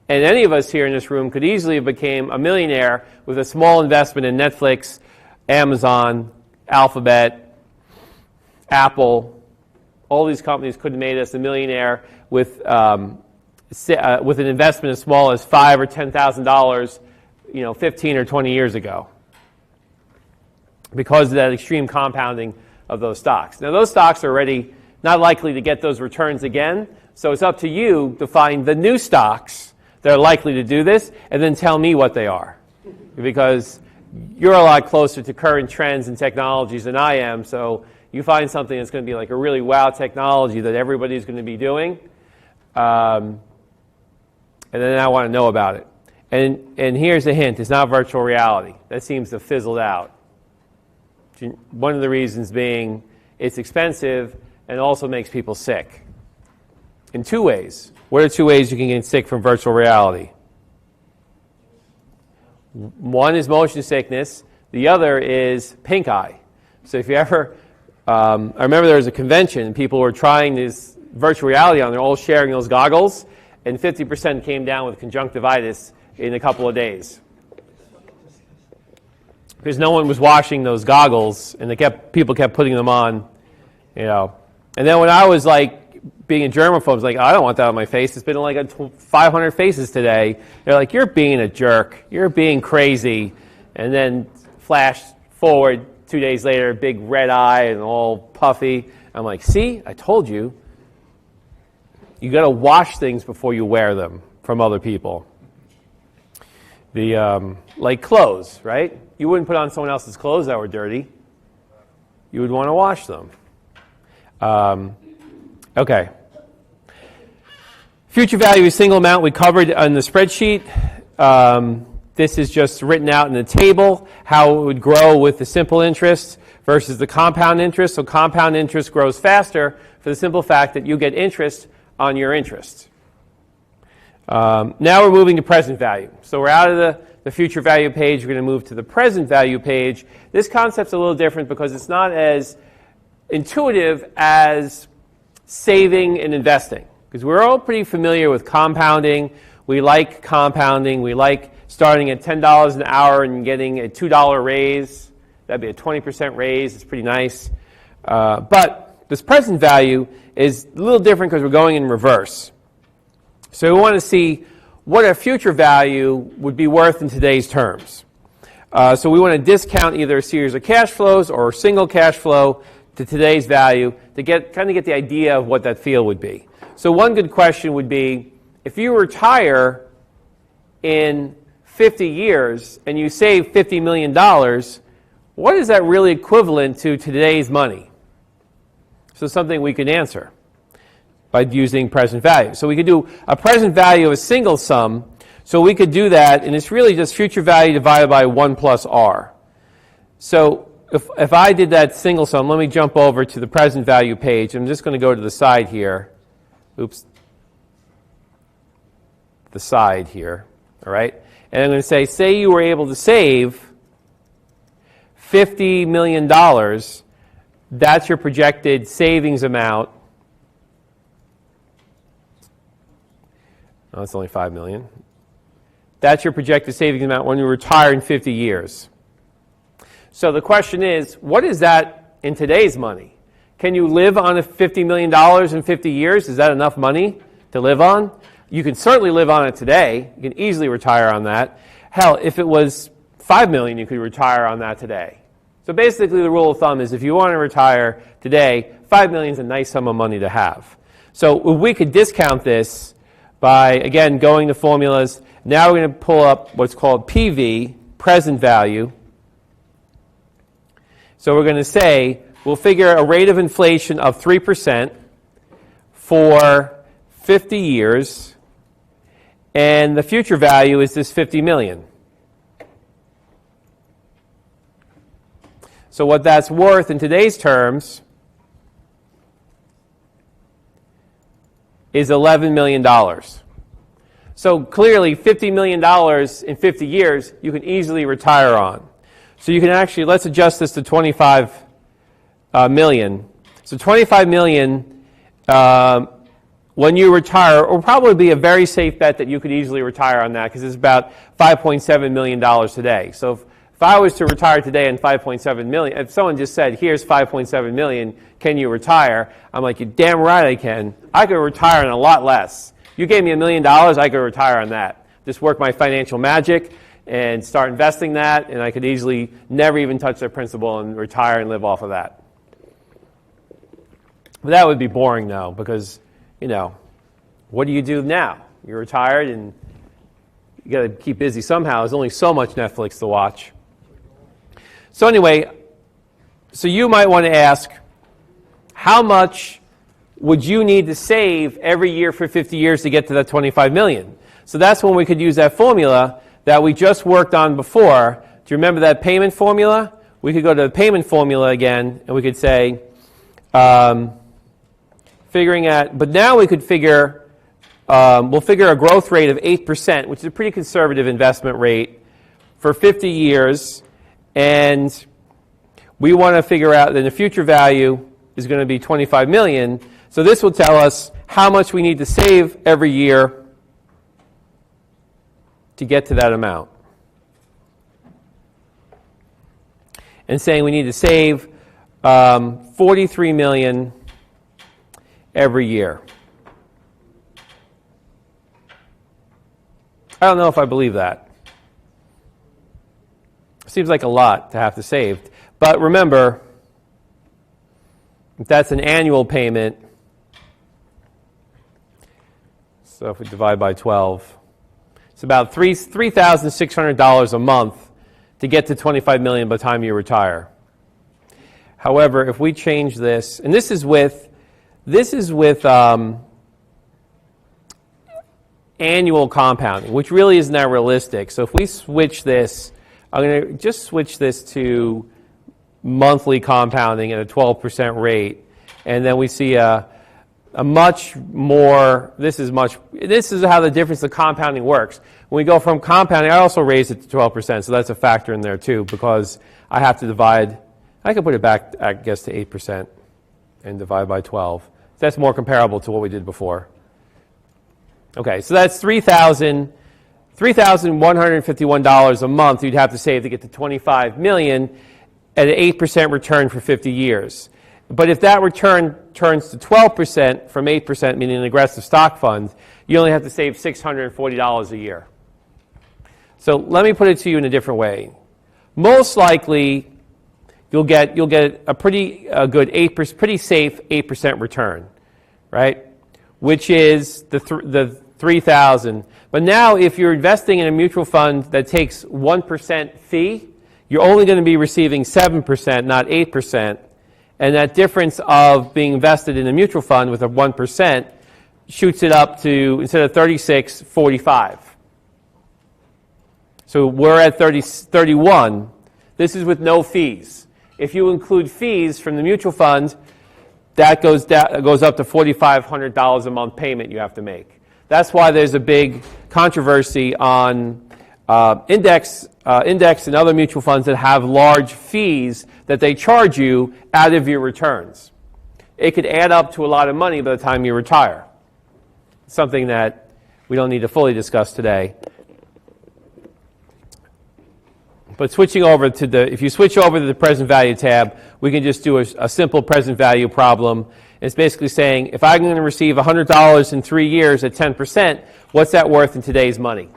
And any of us here in this room could easily have become a millionaire with a small investment in Netflix, Amazon, Alphabet, Apple. All these companies could have made us a millionaire with an investment as small as $5,000 or $10,000, 15 or 20 years ago, because of that extreme compounding of those stocks. Now, those stocks are already not likely to get those returns again, so it's up to you to find the new stocks that are likely to do this, and then tell me what they are, because you're a lot closer to current trends and technologies than I am. So you find something that's going to be like a really wow technology that everybody's going to be doing, and then I want to know about it. And here's a hint: it's not virtual reality. That seems to have fizzled out. One of the reasons being it's expensive and also makes people sick. In two ways. What are two ways you can get sick from virtual reality? One is motion sickness. The other is pink eye. So if you ever, I remember there was a convention and people were trying this virtual reality on. They're all sharing those goggles, and 50% came down with conjunctivitis in a couple of days. Because no one was washing those goggles, and people kept putting them on, And then when I was being a germaphobe, I was like, I don't want that on my face. It's been like 500 faces today. They're like, you're being a jerk. You're being crazy. And then flash forward 2 days later, big red eye and all puffy. I'm like, see, I told you. You got to wash things before you wear them from other people. Like clothes, right? You wouldn't put on someone else's clothes that were dirty. You would want to wash them. Okay. Future value is single amount we covered on the spreadsheet. This is just written out in the table, how it would grow with the simple interest versus the compound interest. So compound interest grows faster for the simple fact that you get interest on your interest. Now we're moving to present value. So we're out of the future value page. We're going to move to the present value page. This concept's a little different because it's not as intuitive as saving and investing. Because we're all pretty familiar with compounding. We like compounding. We like starting at $10 an hour and getting a $2 raise. That'd be a 20% raise. It's pretty nice. But this present value is a little different because we're going in reverse. So we want to see what a future value would be worth in today's terms. So we want to discount either a series of cash flows or a single cash flow to today's value to get the idea of what that field would be. So one good question would be, if you retire in 50 years and you save $50 million, what is that really equivalent to today's money? So something we could answer by using present value. So we could do a present value of a single sum. So we could do that, and it's really just future value divided by 1 plus R. So if I did that single sum, let me jump over to the present value page. I'm just going to go to the side here. Oops. The side here. All right? And I'm going to say you were able to save $50 million, that's your projected savings amount. Oh, it's only $5 million. That's your projected savings amount when you retire in 50 years. So the question is, what is that in today's money? Can you live on a $50 million in 50 years? Is that enough money to live on? You can certainly live on it today. You can easily retire on that. Hell, if it was $5 million, you could retire on that today. So basically the rule of thumb is if you want to retire today, $5 million is a nice sum of money to have. So we could discount this by, again, going to formulas. Now we're going to pull up what's called PV, present value. So we're going to say, we'll figure a rate of inflation of 3% for 50 years, and the future value is this $50 million. So what that's worth in today's terms is $11 million. So clearly, $50 million in 50 years, you can easily retire on. So you can actually, let's adjust this to 25 million. So 25 million, when you retire, will probably be a very safe bet that you could easily retire on that because it's about $5.7 million today. So if I was to retire today on 5.7 million, if someone just said, here's 5.7 million, can you retire? I'm like, you're damn right I can. I could retire on a lot less. You gave me $1 million, I could retire on that. Just work my financial magic and start investing that, and I could easily never even touch their principal and retire and live off of that. But that would be boring now because, you know, what do you do now? You're retired and you got to keep busy somehow. There's only so much Netflix to watch. So anyway, so you might want to ask, how much would you need to save every year for 50 years to get to that 25 million? So that's when we could use that formula that we just worked on before. Do you remember that payment formula? We could go to the payment formula again, and we could say, figuring out, but now we could figure, we'll figure a growth rate of 8%, which is a pretty conservative investment rate for 50 years. And we want to figure out that the future value is going to be 25 million. So this will tell us how much we need to save every year to get to that amount. And saying we need to save 43 million every year. I don't know if I believe that. Seems like a lot to have to save. But remember, if that's an annual payment, so if we divide by 12, it's about $3,600 a month to get to $25 million by the time you retire. However, if we change this, and this is with annual compounding, which really isn't that realistic. So if we switch this, I'm going to just switch this to monthly compounding at a 12% rate, and then we see a much more, this is how the difference of compounding works. When we go from compounding, I also raised it to 12%, so that's a factor in there too, because I have to divide, I could put it back, I guess, to 8% and divide by 12. That's more comparable to what we did before. Okay, so that's $3,151 a month you'd have to save to get to 25 million at an 8% return for 50 years. But if that return turns to 12% from 8%, meaning an aggressive stock fund, you only have to save $640 a year. So let me put it to you in a different way. Most likely, you'll get a pretty good 8%, pretty safe 8% return, right? Which is the 3,000. But now, if you're investing in a mutual fund that takes 1% fee, you're only going to be receiving 7%, not 8%. And that difference of being invested in a mutual fund with a 1% shoots it up to, instead of 36, 45. So we're at 31. This is with no fees. If you include fees from the mutual fund, that goes up to $4,500 a month payment you have to make. That's why there's a big controversy on index and other mutual funds that have large fees that they charge you out of your returns. It could add up to a lot of money by the time you retire. Something that we don't need to fully discuss today. But switching over to if you switch over to the present value tab, we can just do a simple present value problem. It's basically saying, if I'm going to receive $100 in 3 years at 10%, what's that worth in today's money?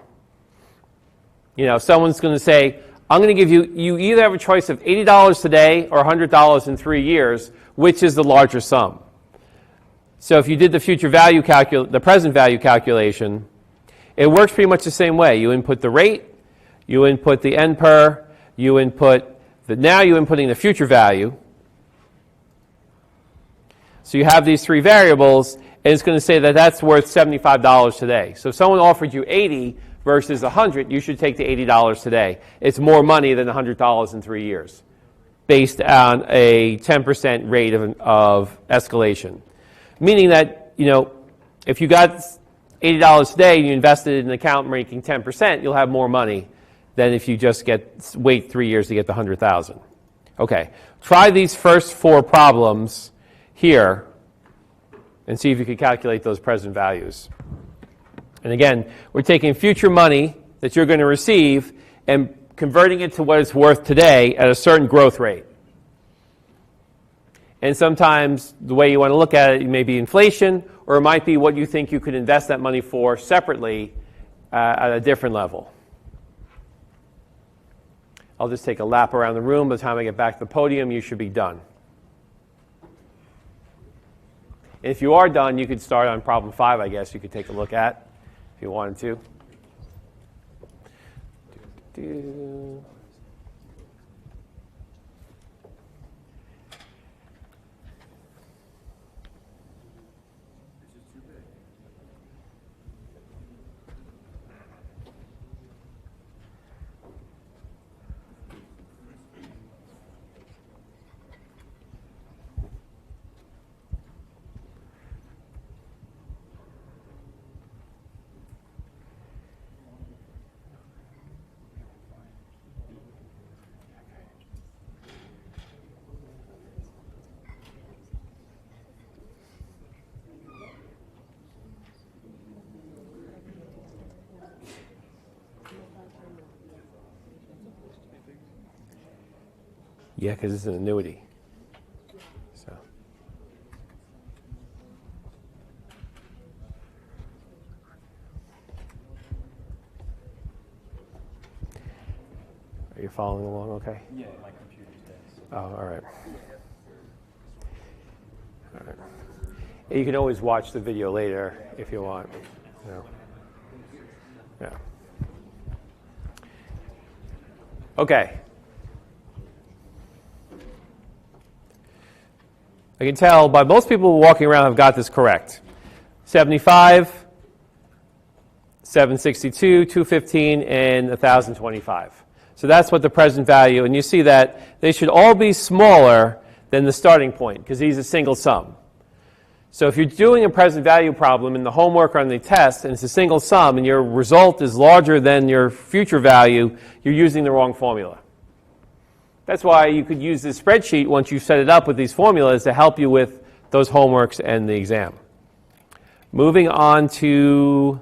You know, someone's going to say, I'm going to give you either have a choice of $80 today or $100 in 3 years, which is the larger sum? So if you did the the present value calculation, it works pretty much the same way. You input the rate, you input the NPER, you input now you're inputting the future value. So you have these three variables, and it's going to say that that's worth $75 today. So if someone offered you 80 versus 100, you should take the $80 today. It's more money than $100 in 3 years, based on a 10% rate of escalation. Meaning that, you know, if you got $80 today and you invested in an account making 10%, you'll have more money than if you just wait 3 years to get the 100,000. Okay, try these first 4 problems here and see if you can calculate those present values. And again, we're taking future money that you're going to receive and converting it to what it's worth today at a certain growth rate. And sometimes the way you want to look at it may be inflation, or it might be what you think you could invest that money for separately at a different level. I'll just take a lap around the room. By the time I get back to the podium, you should be done. And if you are done, you could start on problem 5, I guess you could take a look at if you wanted to. Yeah, because it's an annuity. So. Are you following along okay? Yeah, my computer's dead. Oh, all right. All right. You can always watch the video later if you want. Yeah. Okay. I can tell by most people walking around have got this correct. 75, 762, 215, and 1,025. So that's what the present value, and you see that they should all be smaller than the starting point because these are single sum. So if you're doing a present value problem in the homework or on the test and it's a single sum and your result is larger than your future value, you're using the wrong formula. That's why you could use this spreadsheet once you set it up with these formulas to help you with those homeworks and the exam. Moving on to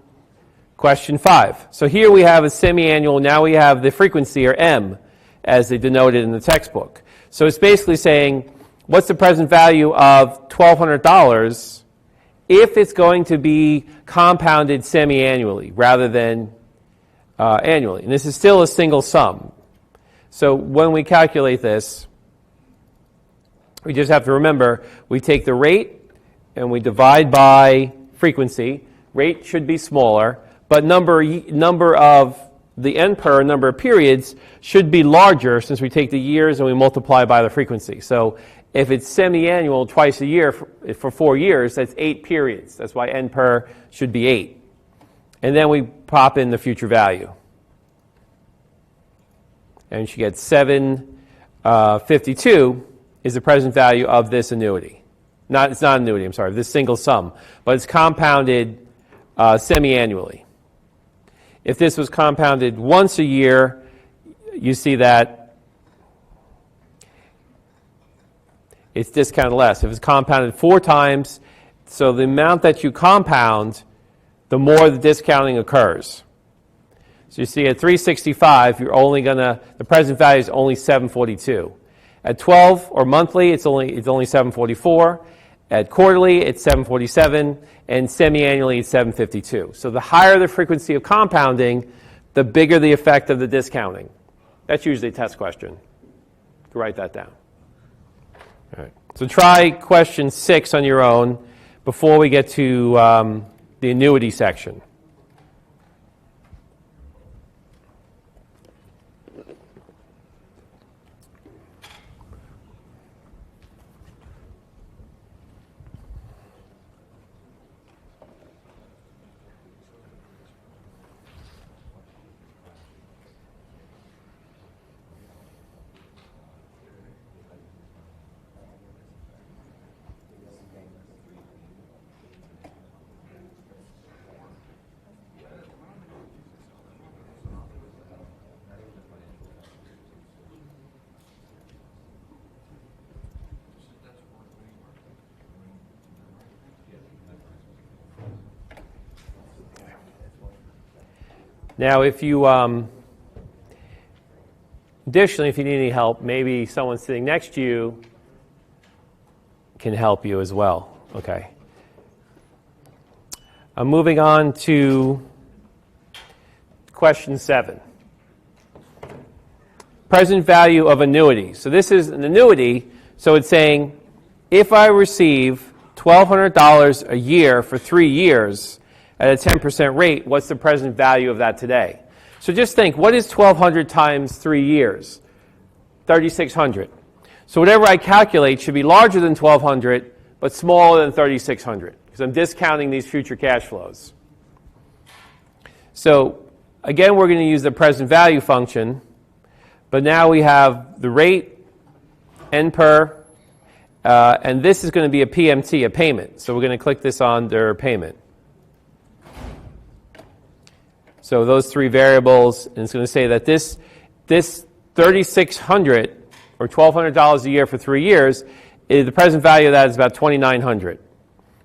question 5. So here we have a semi-annual. Now we have the frequency, or M, as they denoted in the textbook. So it's basically saying, what's the present value of $1,200 if it's going to be compounded semi-annually rather than annually? And this is still a single sum. So when we calculate this, we just have to remember, we take the rate and we divide by frequency. Rate should be smaller, but number of the NPER, number of periods, should be larger since we take the years and we multiply by the frequency. So if it's semi-annual twice a year for 4 years, that's 8 periods. That's why NPER should be 8. And then we pop in the future value. And you get 752 is the present value of this annuity. It's not an annuity, I'm sorry, this single sum. But it's compounded semi-annually. If this was compounded once a year, you see that it's discounted less. If it's compounded 4 times, so the amount that you compound, the more the discounting occurs. So you see at 365, you're only the present value is only 742. At 12 or monthly, it's only 744. At quarterly, it's 747, and semi-annually, it's 752. So the higher the frequency of compounding, the bigger the effect of the discounting. That's usually a test question. You can write that down. All right. So try question 6 on your own before we get to the annuity section. Now, if you, additionally, if you need any help, maybe someone sitting next to you can help you as well. Okay. I'm moving on to question 7. Present value of annuity. So this is an annuity, so it's saying if I receive $1,200 a year for 3 years, at a 10% rate, what's the present value of that today? So just think, what is 1,200 times 3 years? 3,600. So whatever I calculate should be larger than 1,200, but smaller than 3,600, because I'm discounting these future cash flows. So again, we're going to use the present value function, but now we have the rate, N per, and this is going to be a PMT, a payment. So we're going to click this on their payment. So those 3 variables, and it's going to say that this $3,600 or $1,200 a year for 3 years, the present value of that is about $2,900.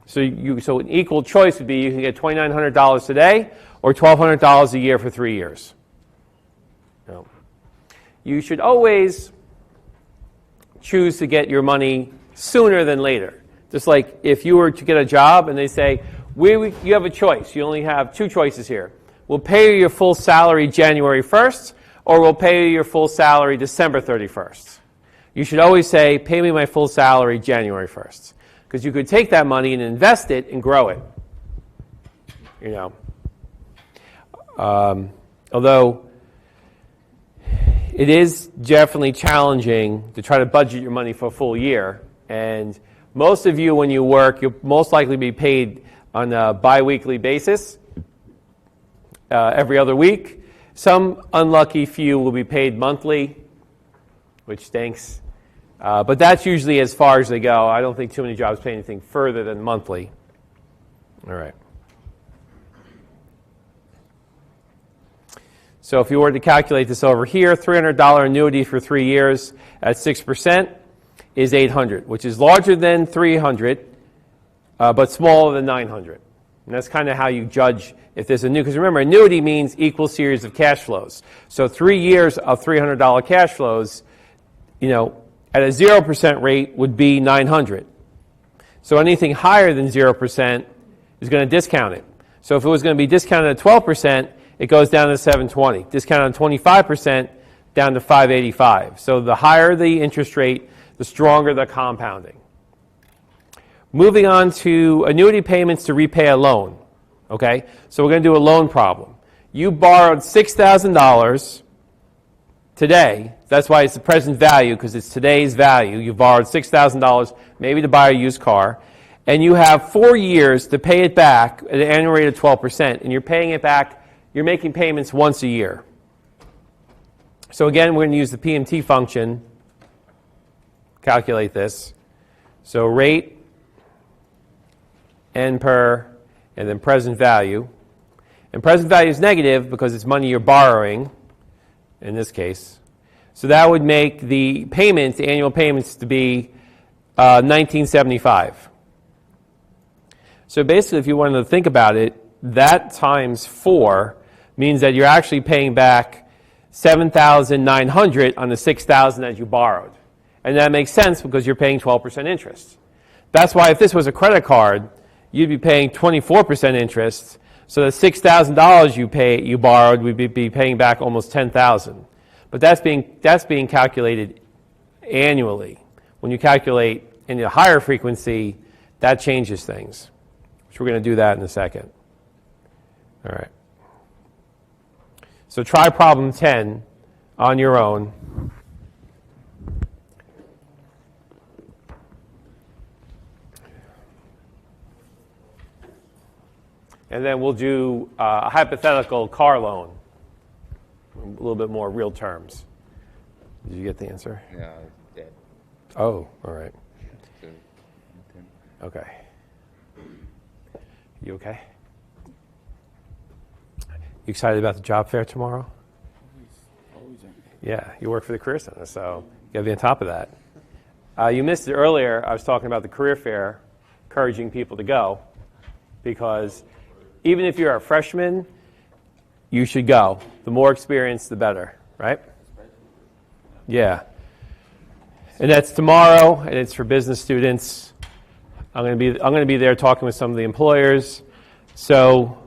So an equal choice would be you can get $2,900 today or $1,200 a year for 3 years. No. You should always choose to get your money sooner than later. Just like if you were to get a job and they say, you have a choice. You only have 2 choices here. We'll pay you your full salary January 1st, or we'll pay you your full salary December 31st. You should always say, pay me my full salary January 1st. Because you could take that money and invest it and grow it. You know. Although it is definitely challenging to try to budget your money for a full year. And most of you, when you work, you'll most likely be paid on a bi-weekly basis. Every other week. Some unlucky few will be paid monthly, which stinks. But that's usually as far as they go. I don't think too many jobs pay anything further than monthly. All right. So if you were to calculate this over here, $300 annuity for 3 years at 6% is $800, which is larger than $300, but smaller than $900. And that's kind of how you judge if there's a new, because remember, annuity means equal series of cash flows. So 3 years of $300 cash flows, you know, at a 0% rate would be $900. So anything higher than 0% is going to discount it. So if it was going to be discounted at 12%, it goes down to $720. Discounted at 25%, down to $585. So the higher the interest rate, the stronger the compounding. Moving on to annuity payments to repay a loan. Okay, so we're going to do a loan problem. You borrowed $6,000 today. That's why it's the present value, because it's today's value. You borrowed $6,000 maybe to buy a used car, and you have 4 years to pay it back at an annual rate of 12%, and you're paying it back, you're making payments once a year. So again, we're going to use the PMT function, calculate this. So rate, N per, and then present value. And present value is negative because it's money you're borrowing, in this case. So that would make the payments, the annual payments, to be $19.75. So basically, if you wanted to think about it, that times 4 means that you're actually paying back $7,900 on the $6,000 that you borrowed. And that makes sense because you're paying 12% interest. That's why if this was a credit card, you'd be paying 24% interest. So the $6,000 you borrowed, would be paying back almost $10,000. But that's being calculated annually. When you calculate in a higher frequency, that changes things. So we're going to do that in a second. All right. So try problem 10 on your own. And then we'll do a hypothetical car loan, a little bit more real terms. Did you get the answer? Yeah, I did. Oh, all right. So, Okay. You okay? You excited about the job fair tomorrow? Always. Yeah, you work for the Career Center, so you got to be on top of that. You missed it earlier. I was talking about the career fair, encouraging people to go, because even if you're a freshman, you should go. The more experience, the better, right? Yeah. And that's tomorrow, and it's for business students. I'm going to be there talking with some of the employers. So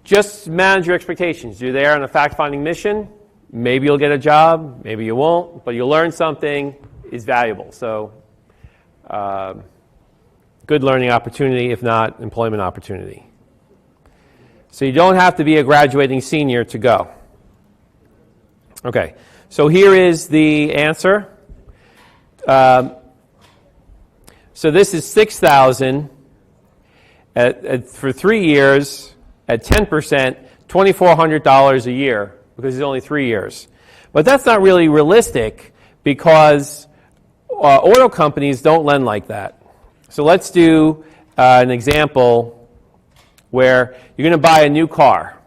just manage your expectations. You're there on a fact-finding mission. Maybe you'll get a job, maybe you won't, but you'll learn something is valuable. So good learning opportunity, if not employment opportunity. So you don't have to be a graduating senior to go. Okay, so here is the answer. So this is $6,000 for 3 years at 10%, $2,400 a year, because it's only 3 years. But that's not really realistic because auto companies don't lend like that. So let's do an example where you're going to buy a new car.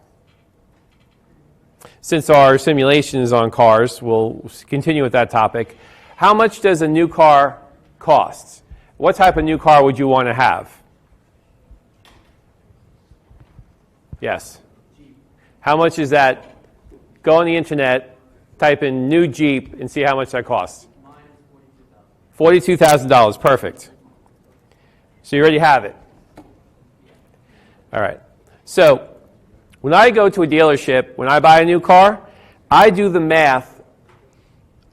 Since our simulation is on cars, we'll continue with that topic. How much does a new car cost? What type of new car would you want to have? Yes. How much is that? Go on the internet, type in new Jeep, and see how much that costs. $42,000. Perfect. So you already have it. All right. So when I go to a dealership, when I buy a new car, I do the math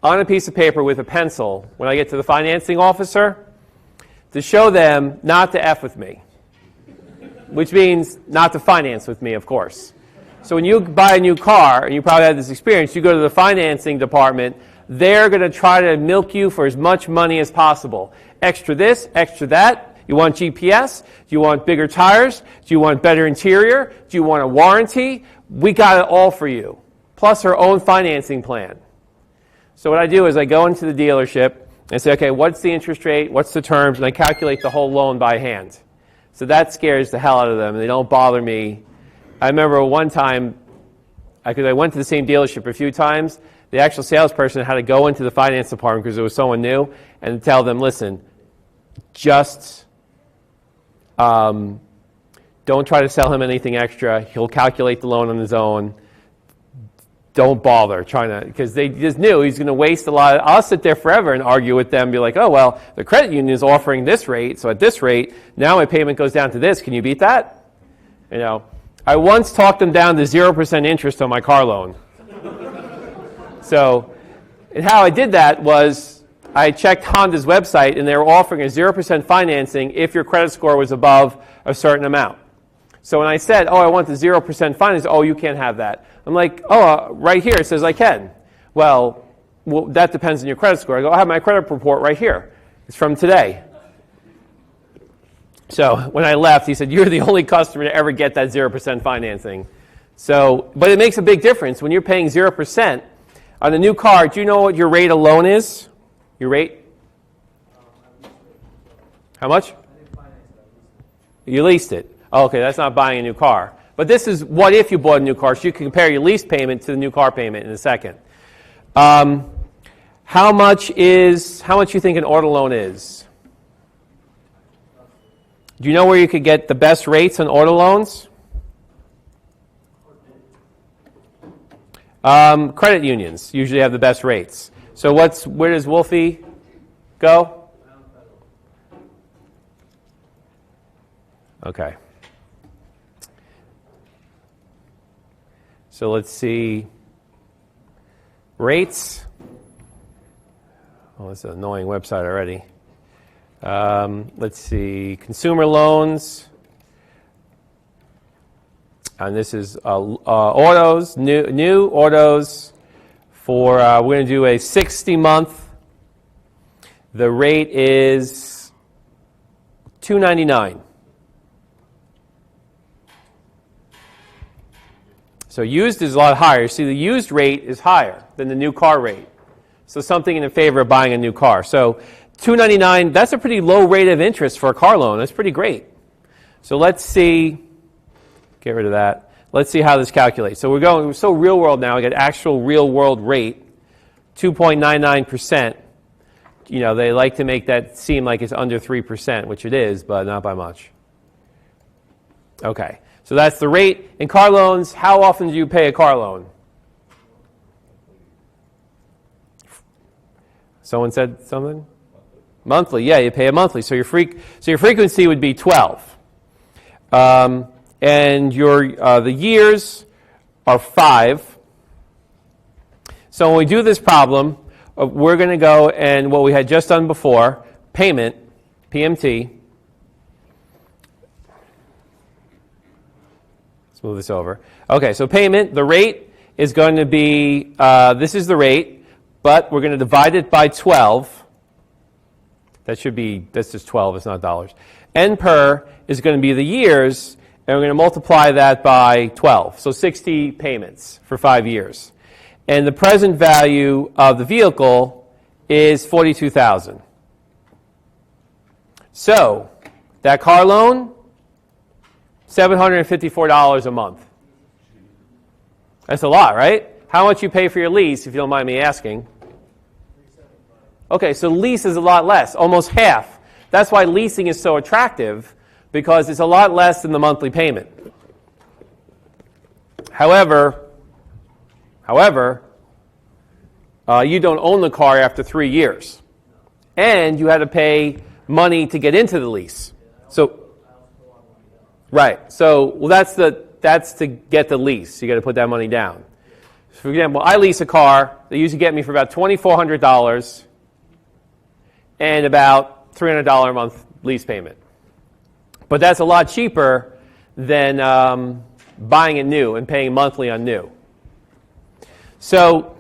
on a piece of paper with a pencil when I get to the financing officer to show them not to F with me, which means not to finance with me, of course. So when you buy a new car, and you probably had this experience, you go to the financing department, they're going to try to milk you for as much money as possible. Extra this, extra that. You want GPS? Do you want bigger tires? Do you want better interior? Do you want a warranty? We got it all for you, plus our own financing plan. So what I do is I go into the dealership and say, okay, what's the interest rate? What's the terms? And I calculate the whole loan by hand. So that scares the hell out of them, and they don't bother me. I remember one time, because I went to the same dealership a few times, the actual salesperson had to go into the finance department because it was someone new and tell them, listen, just don't try to sell him anything extra. He'll calculate the loan on his own. Don't bother trying to, because they just knew he's going to waste a lot. I'll sit there forever and argue with them, be like, oh, well, the credit union is offering this rate, so at this rate, now my payment goes down to this. Can you beat that? You know, I once talked them down to 0% interest on my car loan. So, and how I did that was I checked Honda's website, and they were offering a 0% financing if your credit score was above a certain amount. So when I said, oh, I want the 0% finance, oh, you can't have that. I'm like, oh, right here it says I can. Well, that depends on your credit score. I go, I have my credit report right here. It's from today. So when I left, he said, you're the only customer to ever get that 0% financing. So, but it makes a big difference. When you're paying 0% on a new car, do you know what your rate of loan is? Your rate? How much? You leased it. Oh, okay, that's not buying a new car. But this is what if you bought a new car, so you can compare your lease payment to the new car payment in a second. How much you think an auto loan is? Do you know where you could get the best rates on auto loans? Credit unions usually have the best rates. So where does Wolfie go? Okay. So let's see. Rates. Oh, it's an annoying website already. Let's see. Consumer loans. And this is autos, new autos for, we're going to do a 60-month. The rate is $299. So used is a lot higher. See, the used rate is higher than the new car rate. So something in favor of buying a new car. So $299, that's a pretty low rate of interest for a car loan. That's pretty great. So let's see. Get rid of that. Let's see how this calculates. So we're so real world now. We got actual real world rate, 2.99%. You know, they like to make that seem like it's under 3%, which it is, but not by much. Okay. So that's the rate. In car loans, how often do you pay a car loan? Someone said something? Monthly. Yeah, you pay a monthly. So your frequency would be 12. And the years are 5. So when we do this problem, we're going to go and what we had just done before, payment, PMT. Let's move this over. Okay, so payment, the rate is going to be, this is the rate, but we're going to divide it by 12. That's just 12, it's not dollars. N per is going to be the years, and we're going to multiply that by 12. So 60 payments for 5 years. And the present value of the vehicle is $42,000. So that car loan, $754 a month. That's a lot, right? How much you pay for your lease, if you don't mind me asking? Okay, so lease is a lot less, almost half. That's why leasing is so attractive, because it's a lot less than the monthly payment. However, you don't own the car after 3 years. And you had to pay money to get into the lease. So, right. So, well, that's to get the lease. You got to put that money down. For example, I lease a car. They usually get me for about $2,400 and about $300 a month lease payment. But that's a lot cheaper than buying it new and paying monthly on new. So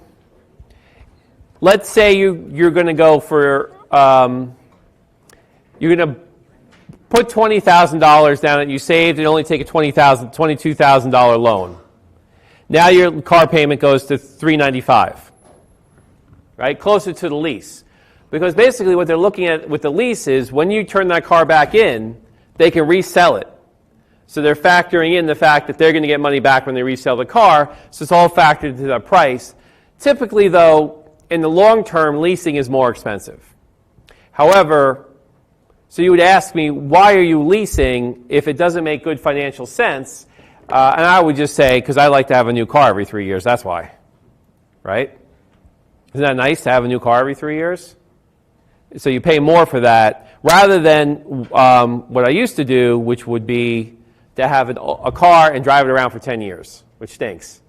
let's say you're going to go for, you're going to put $20,000 down that you saved and only take a $22,000 loan. Now your car payment goes to $395, right? Closer to the lease. Because basically what they're looking at with the lease is when you turn that car back in, they can resell it. So they're factoring in the fact that they're going to get money back when they resell the car, so it's all factored into the price. Typically, though, in the long term, leasing is more expensive. However, so you would ask me, why are you leasing if it doesn't make good financial sense? And I would just say, because I like to have a new car every 3 years, that's why. Right? Isn't that nice to have a new car every 3 years? So you pay more for that, rather than what I used to do, which would be to have a car and drive it around for 10 years, which stinks.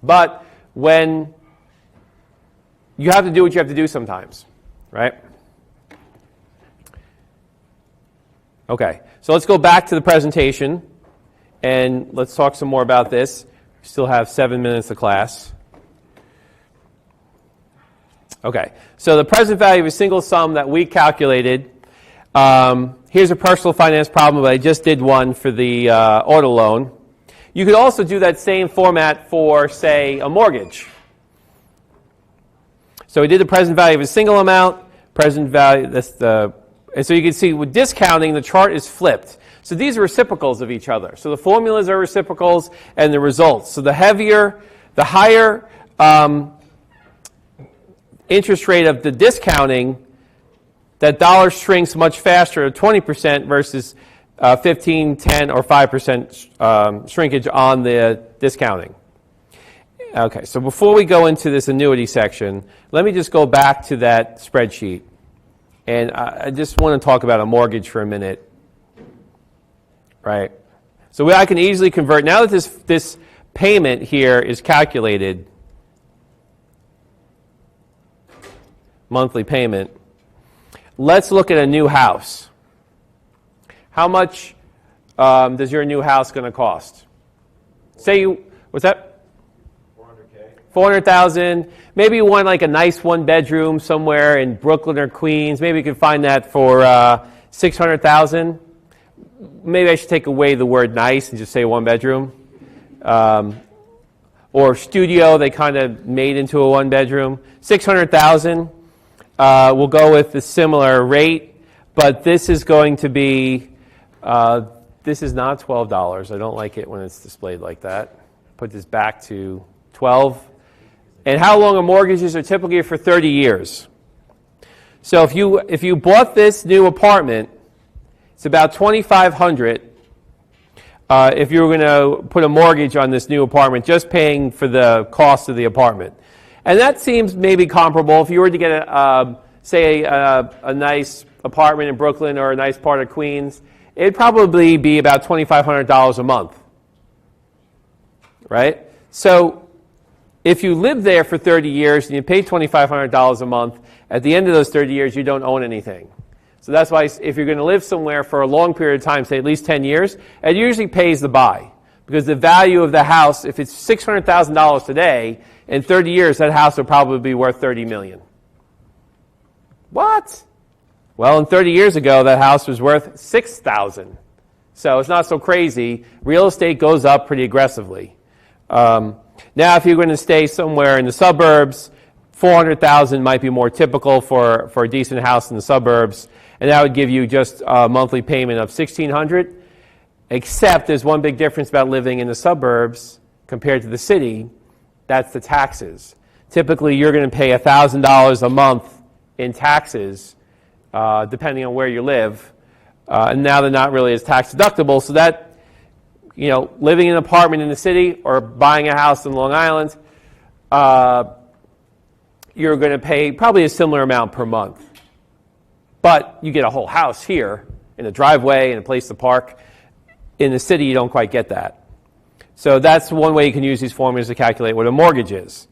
But when you have to do what you have to do sometimes, right? Okay, so let's go back to the presentation, and let's talk some more about this. We still have 7 minutes of class. Okay, so the present value of a single sum that we calculated, here's a personal finance problem, but I just did one for the auto loan. You could also do that same format for, say, a mortgage. So we did the present value of a single amount, present value, and so you can see with discounting, the chart is flipped. So these are reciprocals of each other. So the formulas are reciprocals and the results. So the higher interest rate of the discounting, that dollar shrinks much faster at 20% versus 15, 10, or 5% shrinkage on the discounting. Okay, so before we go into this annuity section, let me just go back to that spreadsheet. And I just want to talk about a mortgage for a minute. Right? So I can easily convert, now that this payment here is calculated, monthly payment, let's look at a new house. How much does your new house going to cost? What's that? $400,000. Maybe you want like a nice one bedroom somewhere in Brooklyn or Queens. Maybe you can find that for $600,000. Maybe I should take away the word nice and just say one bedroom. Or studio, they kind of made into a one bedroom. $600,000. We'll go with the similar rate, but this is going to be, this is not $12. I don't like it when it's displayed like that. Put this back to 12. And how long are mortgages are typically for 30 years. So if you bought this new apartment, it's about $2,500 if you were going to put a mortgage on this new apartment, just paying for the cost of the apartment. And that seems maybe comparable. If you were to get, a nice apartment in Brooklyn or a nice part of Queens, it'd probably be about $2,500 a month. Right? So if you live there for 30 years and you pay $2,500 a month, at the end of those 30 years, you don't own anything. So that's why if you're going to live somewhere for a long period of time, say at least 10 years, it usually pays to buy. Because the value of the house, if it's $600,000 today, in 30 years, that house will probably be worth $30 million. What? Well, in 30 years ago, that house was worth $6,000. So it's not so crazy. Real estate goes up pretty aggressively. Now, if you're going to stay somewhere in the suburbs, $400,000 might be more typical for a decent house in the suburbs, and that would give you just a monthly payment of $1,600. Except there's one big difference about living in the suburbs compared to the city. That's the taxes. Typically, you're going to pay $1,000 a month in taxes, depending on where you live. And now they're not really as tax deductible, so that, living in an apartment in the city or buying a house in Long Island, you're going to pay probably a similar amount per month. But you get a whole house here in a driveway and a place to park. In the city, you don't quite get that. So that's one way you can use these formulas to calculate what a mortgage is.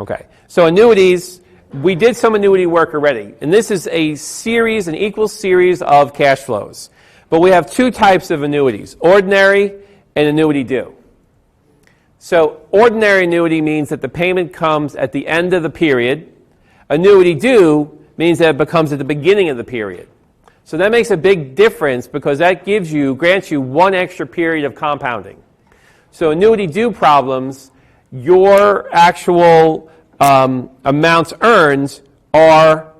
Okay, so annuities, we did some annuity work already. And this is an equal series of cash flows. But we have two types of annuities, ordinary and annuity due. So ordinary annuity means that the payment comes at the end of the period. Annuity due means that it becomes at the beginning of the period. So that makes a big difference because that grants you one extra period of compounding. So annuity due problems, your actual amounts earned are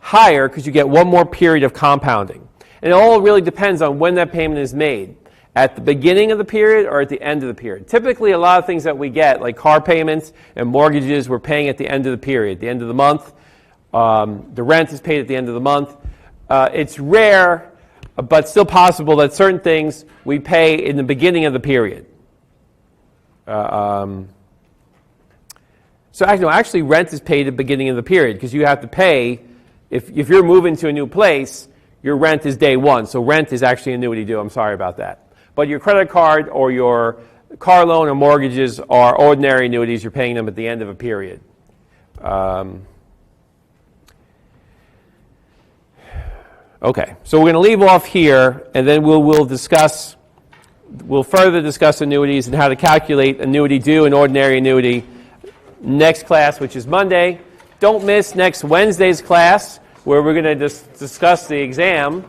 higher because you get one more period of compounding. And it all really depends on when that payment is made. At the beginning of the period or at the end of the period. Typically, a lot of things that we get, like car payments and mortgages, we're paying at the end of the period, the end of the month. The rent is paid at the end of the month. It's rare, but still possible that certain things we pay in the beginning of the period. So actually rent is paid at the beginning of the period because you have to pay, if you're moving to a new place, your rent is day one. So rent is actually annuity due. I'm sorry about that. But your credit card or your car loan or mortgages are ordinary annuities. You're paying them at the end of a period. Okay, so we're going to leave off here, and then we'll further discuss annuities and how to calculate annuity due and ordinary annuity next class, which is Monday. Don't miss next Wednesday's class, where we're going to discuss the exam.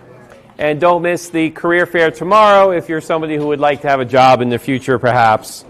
And don't miss the career fair tomorrow if you're somebody who would like to have a job in the future, perhaps.